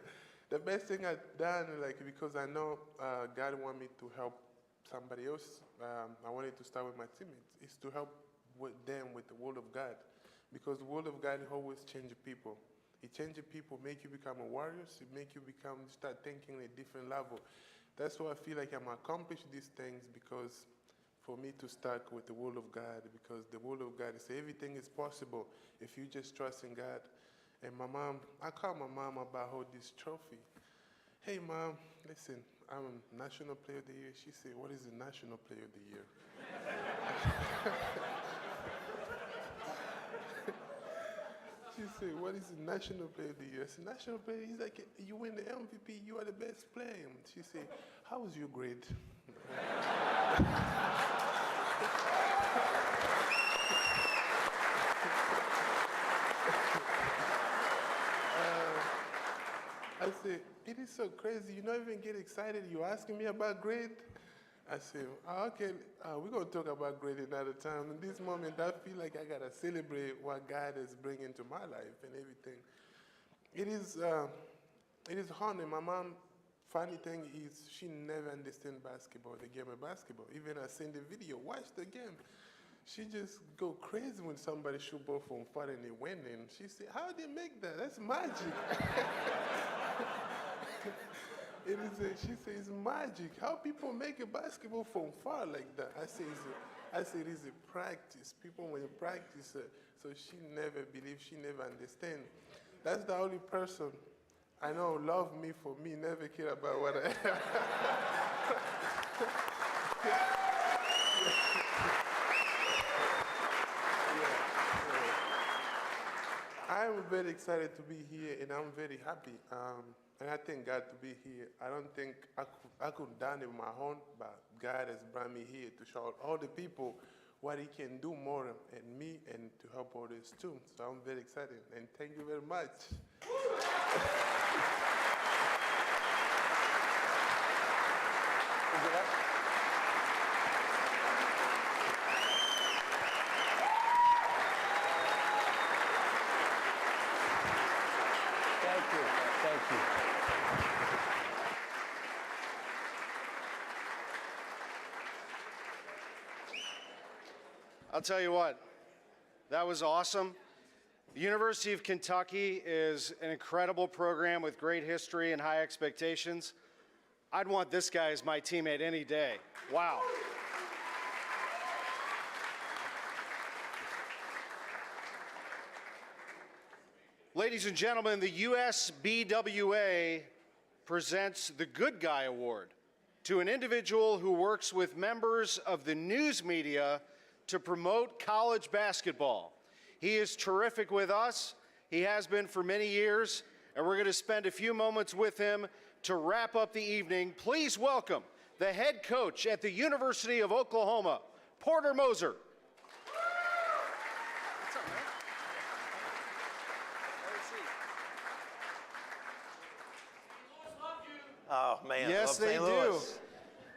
The best thing I've done, like, because I know God want me to help somebody else. I wanted to start with my teammates. Is to help with them with the Word of God, because the Word of God always changes people. It changes people, make you become a warrior. It make you start thinking at a different level. That's why I feel like I'm accomplishing these things, because for me to start with the Word of God, because the Word of God is everything is possible if you just trust in God. And my mom, I called my mom about this trophy. Hey, Mom, listen, I'm a National Player of the Year. She said, what is the National Player of the Year? She said, what is the National Player of the Year? I said, National Player, he's like, you win the MVP, you are the best player. She said, how was your grade? I said, it is so crazy. You don't even get excited. You're asking me about grade? I said, okay, we're going to talk about grade another time. In this moment, I feel like I got to celebrate what God is bringing to my life and everything. It is haunting. My mom, funny thing is, she never understands basketball, the game of basketball. Even I send the video, watch the game. She just go crazy when somebody shoot ball from far and they win. And she said, how did they make that? That's magic. She says, it's magic. How people make a basketball from far like that? I say, it is a practice. People, when you practice, so she never believes, she never understands. That's the only person I know love me for me, never care about what I am. I'm very excited to be here, and I'm very happy. And I thank God to be here. I don't think I could have done it on my own, but God has brought me here to show all the people what He can do more in me and to help others too. So I'm very excited, and thank you very much. Thank you. I'll tell you what, that was awesome. The University of Kentucky is an incredible program with great history and high expectations. I'd want this guy as my teammate any day. Wow. Ladies and gentlemen, the USBWA presents the Good Guy Award to an individual who works with members of the news media to promote college basketball. He is terrific with us. He has been for many years, and we're going to spend a few moments with him to wrap up the evening. Please welcome the head coach at the University of Oklahoma, Porter Moser. What's up, man? Oh, man. Yes, I love they St. do. Louis.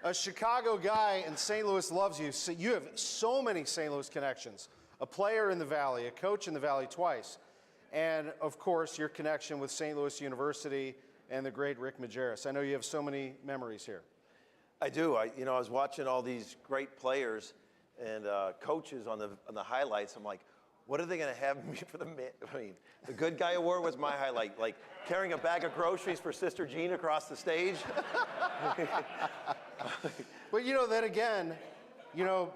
A Chicago guy in St. Louis loves you. So you have so many St. Louis connections. A player in the Valley, a coach in the Valley twice. And, of course, your connection with St. Louis University and the great Rick Majerus. I know you have so many memories here. I do. I was watching all these great players and coaches on the highlights. I'm like, what are they going to have me for the the Good Guy Award was my highlight. Like carrying a bag of groceries for Sister Jean across the stage. But, then again,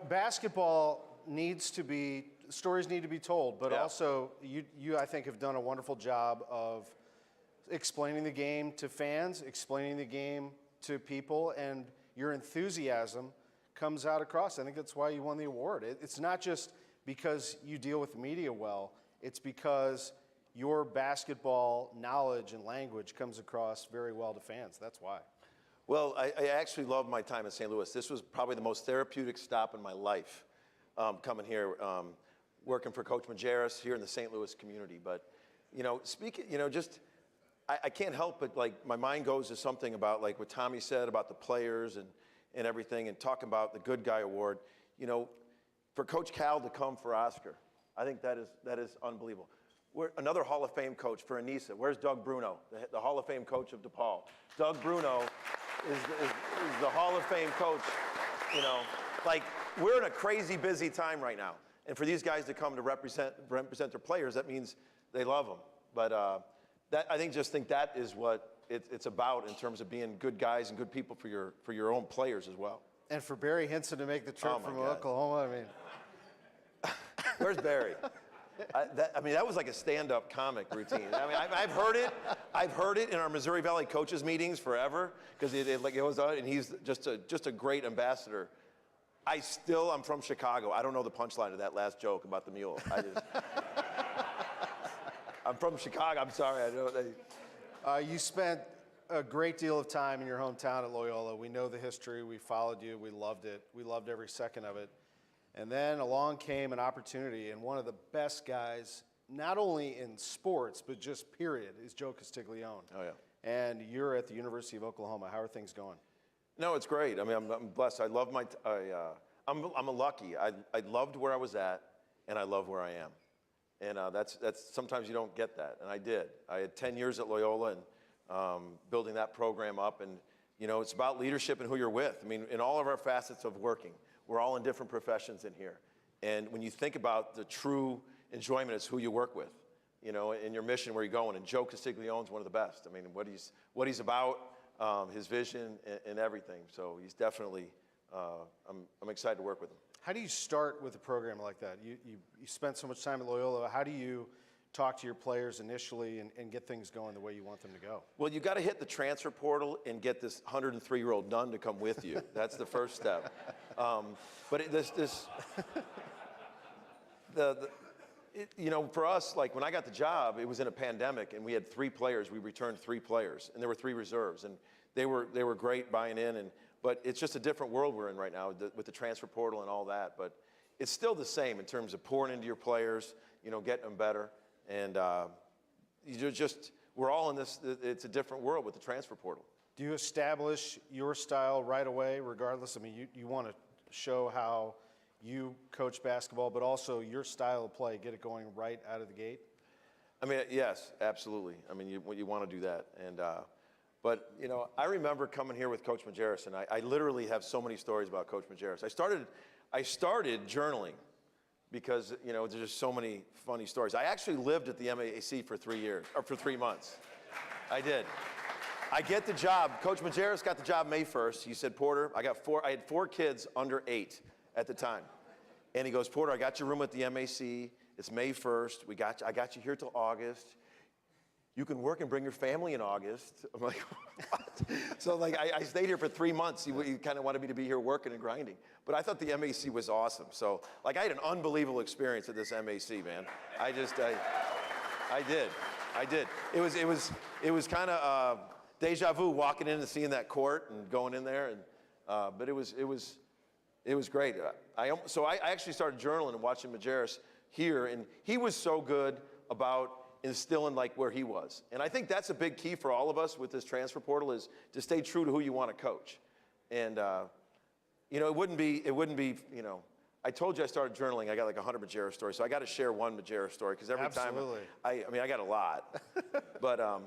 basketball needs to be, stories need to be told, but also you, I think, have done a wonderful job of explaining the game to fans, explaining the game to people, and your enthusiasm comes out across. I think that's why you won the award. It's not just because you deal with the media well, it's because your basketball knowledge and language comes across very well to fans. That's why. Well, I actually loved my time in St. Louis. This was probably the most therapeutic stop in my life, coming here, working for Coach Majerus here in the St. Louis community. But, speaking, I can't help but, like, my mind goes to something about, like, what Tommy said about the players and everything, and talking about the Good Guy Award. For Coach Cal to come for Oscar, I think that is unbelievable. We're another Hall of Fame coach for Anissa. Where's Doug Bruno, the Hall of Fame coach of DePaul? Doug Bruno is the Hall of Fame coach. Like, we're in a crazy busy time right now. And for these guys to come to represent their players, that means they love them. But I think that is what it's about in terms of being good guys and good people for your own players as well. And for Barry Hinson to make the trip from Oklahoma, Where's Barry? That was like a stand-up comic routine. I've heard it. I've heard it in our Missouri Valley coaches meetings forever because it was and he's just a great ambassador. I'm from Chicago. I don't know the punchline of that last joke about the mule. I'm from Chicago. I'm sorry. I don't. You spent a great deal of time in your hometown at Loyola. We know the history. We followed you. We loved it. We loved every second of it. And then along came an opportunity, and one of the best guys, not only in sports, but just period, is Joe Castiglione. Oh, yeah. And you're at the University of Oklahoma. How are things going? No, it's great. I'm blessed. I love I'm lucky. I loved where I was at, and I love where I am. And that's sometimes you don't get that, and I did. I had 10 years at Loyola and building that program up, and it's about leadership and who you're with. In all of our facets of working, we're all in different professions in here. And when you think about the true enjoyment, it's who you work with, in your mission, where you're going. And Joe Castiglione's one of the best. What he's about, his vision and everything. So he's definitely, I'm excited to work with him. How do you start with a program like that? You spent so much time at Loyola. How do you talk to your players initially and get things going the way you want them to go? Well, you got to hit the transfer portal and get this 103-year-old nun to come with you. That's the first step. For us, like when I got the job, it was in a pandemic, and we had 3 players. We returned 3 players, and there were 3 reserves, and they were great buying in. But it's just a different world we're in right now with the transfer portal and all that. But it's still the same in terms of pouring into your players, getting them better. And we're all in this, it's a different world with the transfer portal. Do you establish your style right away, regardless? You want to show how you coach basketball, but also your style of play, get it going right out of the gate? Yes, absolutely. You want to do that. And, but, I remember coming here with Coach Majerus, and I literally have so many stories about Coach Majerus. I started journaling, because there's just so many funny stories. I actually lived at the MAC for 3 months. I did. I get the job. Coach Majerus got the job May 1st. He said, Porter, I had 4 kids under 8 at the time. And he goes, Porter, I got your room at the MAC. It's May 1st. I got you here till August. You can work and bring your family in August. I'm like, what? So I stayed here for 3 months. He kind of wanted me to be here working and grinding. But I thought the MAC was awesome. So I had an unbelievable experience at this MAC, man. I did. It was kind of deja vu walking in and seeing that court and going in there. But it was great. So I actually started journaling and watching Majerus here, and he was so good about instilling where he was. And I think that's a big key for all of us with this transfer portal, is to stay true to who you want to coach. And You know, it wouldn't be, you know, I told you I started journaling. I got like 100 Majerus stories, so I got to share one Majerus story because every Absolutely. time, I mean, I got a lot. But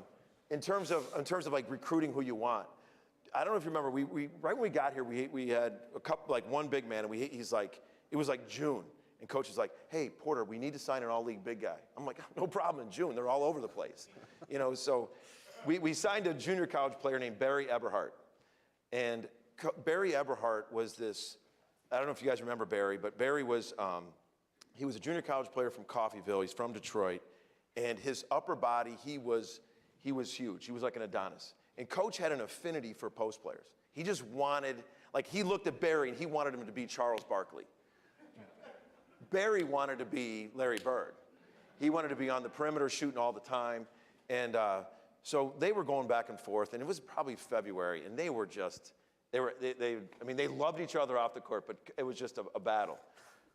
in terms of like recruiting who you want, I don't know if you remember, we right when we got here, we had a couple, like one big man, and he's like, it was like June, and coach is like, hey, Porter, we need to sign an all-league big guy. I'm like, no problem in June. They're all over the place, you know. So we signed a junior college player named Barry Eberhardt, and Barry Eberhardt was this. I don't know if you guys remember Barry, but Barry was he was a junior college player from Coffeyville. He's from Detroit, and his upper body, he was huge. He was like an Adonis. And coach had an affinity for post players. He just wanted, like, he looked at Barry and he wanted him to be Charles Barkley. Barry wanted to be Larry Bird. He wanted to be on the perimeter shooting all the time. And so they were going back and forth, and it was probably February, and they were just, I mean, they loved each other off the court, but it was just a battle.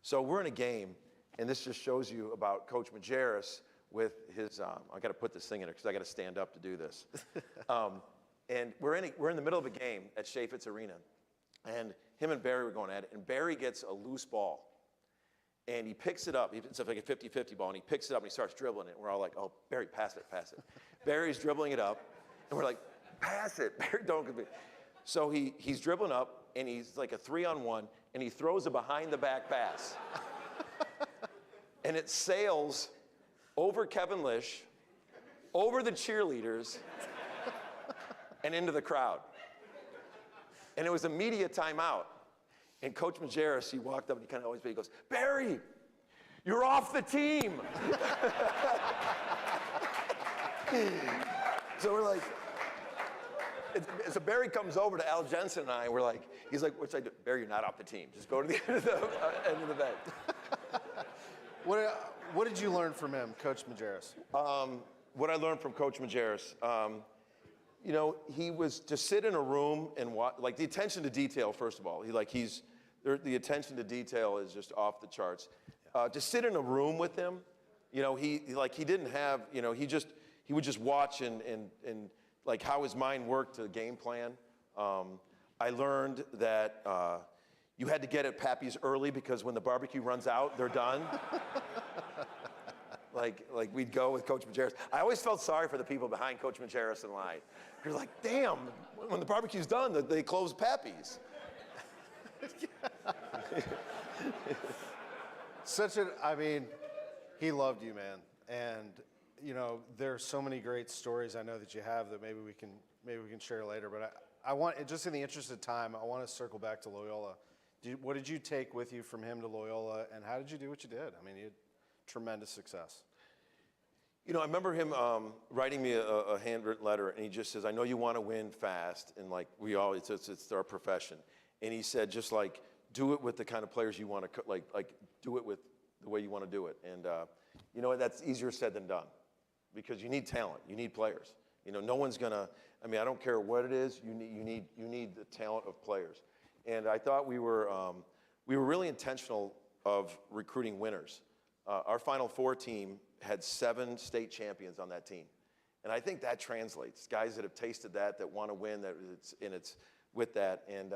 So we're in a game, and this just shows you about Coach Majerus with his, I got to put this thing in there because I got to stand up to do this. And we're in the middle of a game at Chaffetz Arena, and him and Barry were going at it, and Barry gets a loose ball, and he picks it up. It's like a 50-50 ball, and he picks it up, and he starts dribbling it. And we're all like, oh, Barry, pass it, pass it. Barry's dribbling it up, and we're like, pass it. Barry, don't. So he's dribbling up, and he's like a 3-on-1, and he throws a behind-the-back pass. And it sails over Kevin Lish, over the cheerleaders, and into the crowd. And it was a media timeout. And Coach Majerus, he walked up and he kind of always, he goes, Barry, you're off the team. So we're like, so Barry comes over to Al Jensen and I, and we're like, he's like, what's I do? Barry, you're not off the team. Just go to the end of the bench. What did you learn from him, Coach Majerus? What I learned from Coach Majerus, you know, he was to sit in a room and watch, like the attention to detail, first of all. The attention to detail is just off the charts. To sit in a room with him, you know, he didn't have, you know, he would just watch and like how his mind worked to the game plan. I learned that you had to get at Pappy's early because when the barbecue runs out, they're done. Like we'd go with Coach Majerus. I always felt sorry for the people behind Coach Majerus in line. You're like, damn, when the barbecue's done, they close Pappy's. I mean, he loved you, man. And, you know, there's so many great stories I know that you have that maybe we can share later. But I want, just in the interest of time, I want to circle back to Loyola. What did you take with you from him to Loyola, and how did you do what you did? I mean, you had tremendous success. You know, I remember him writing me a handwritten letter, and he just says, I know you want to win fast, and like we all, it's our profession. And he said, just like, do it with the kind of players you want to, like do it with the way you want to do it. And you know, that's easier said than done, because you need talent, you need players. You know, no one's gonna, I mean, I don't care what it is, you need the talent of players. And I thought we were really intentional of recruiting winners. Our Final Four team had 7 state champions on that team. And I think that translates. Guys that have tasted that want to win, it's with that. And,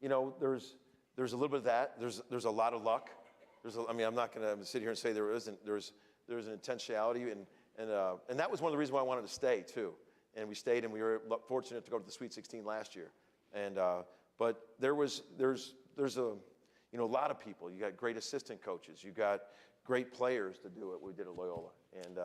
you know, there's a little bit of that. There's a lot of luck. I mean, I'm not going to sit here and say there isn't. There's an intentionality. And that was one of the reasons why I wanted to stay, too. And we stayed, and we were fortunate to go to the Sweet 16 last year. And, but there's a lot of people. You got great assistant coaches. You got great players to do what we did at Loyola, and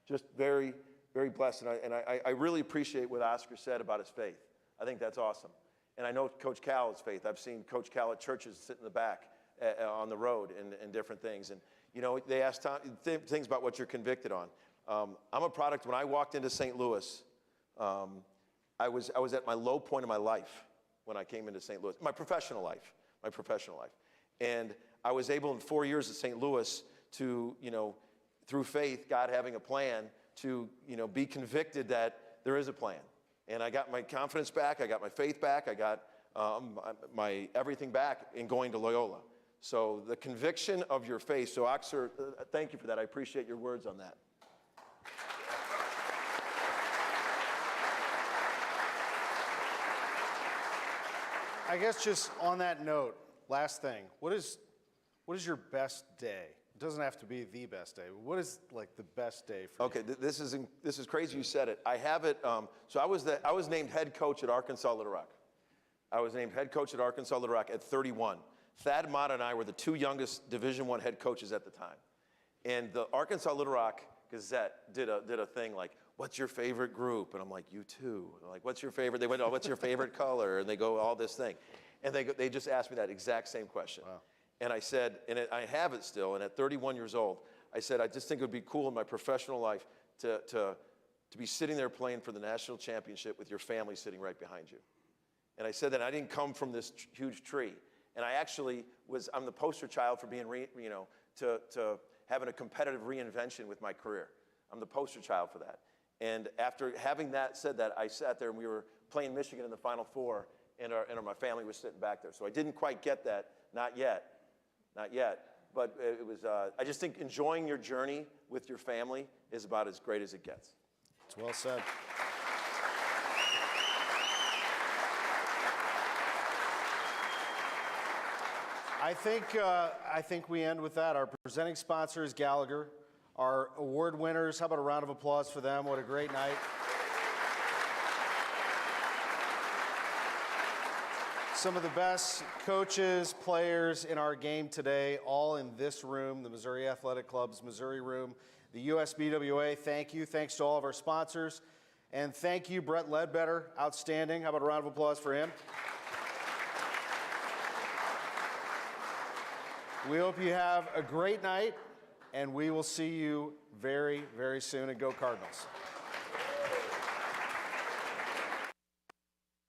just very, very blessed. And I really appreciate what Oscar said about his faith. I think that's awesome. And I know Coach Cal's faith. I've seen Coach Cal at churches sit in the back on the road and different things. And, you know, they ask things about what you're convicted on. I'm a product. When I walked into St. Louis, I was at my low point in my life when I came into St. Louis, my professional life. And I was able in 4 years at St. Louis to, you know, through faith, God having a plan, to, you know, be convicted that there is a plan. And I got my confidence back, I got my faith back, I got my everything back in going to Loyola. So the conviction of your faith. So Oxer, thank you for that. I appreciate your words on that. I guess just on that note, last thing, what is your best day? It doesn't have to be the best day. But what is like the best day for you? Okay, this is crazy you said it. I have it, so I was named head coach at Arkansas Little Rock. I was named head coach at Arkansas Little Rock at 31. Thad Mott and I were the two youngest Division I head coaches at the time. And the Arkansas Little Rock Gazette did a thing like, what's your favorite group? And I'm like, you too. They're like, what's your favorite? They went, oh, what's your favorite color? And they go, all this thing. And they just asked me that exact same question. Wow. And I said, I have it still, and at 31 years old, I said, I just think it would be cool in my professional life to be sitting there playing for the national championship with your family sitting right behind you. And I said that I didn't come from this huge tree. And I actually I'm the poster child for being, to having a competitive reinvention with my career. I'm the poster child for that. And after having said that, I sat there and we were playing Michigan in the Final Four, and my family was sitting back there. So I didn't quite get that, not yet, but it was, I just think enjoying your journey with your family is about as great as it gets. It's well said. I think we end with that. Our presenting sponsor is Gallagher. Our award winners, how about a round of applause for them? What a great night. Some of the best coaches, players in our game today, all in this room, the Missouri Athletic Club's Missouri room. The USBWA, thank you. Thanks to all of our sponsors. And thank you, Brett Ledbetter, outstanding. How about a round of applause for him? We hope you have a great night, and we will see you very, very soon. And go Cardinals.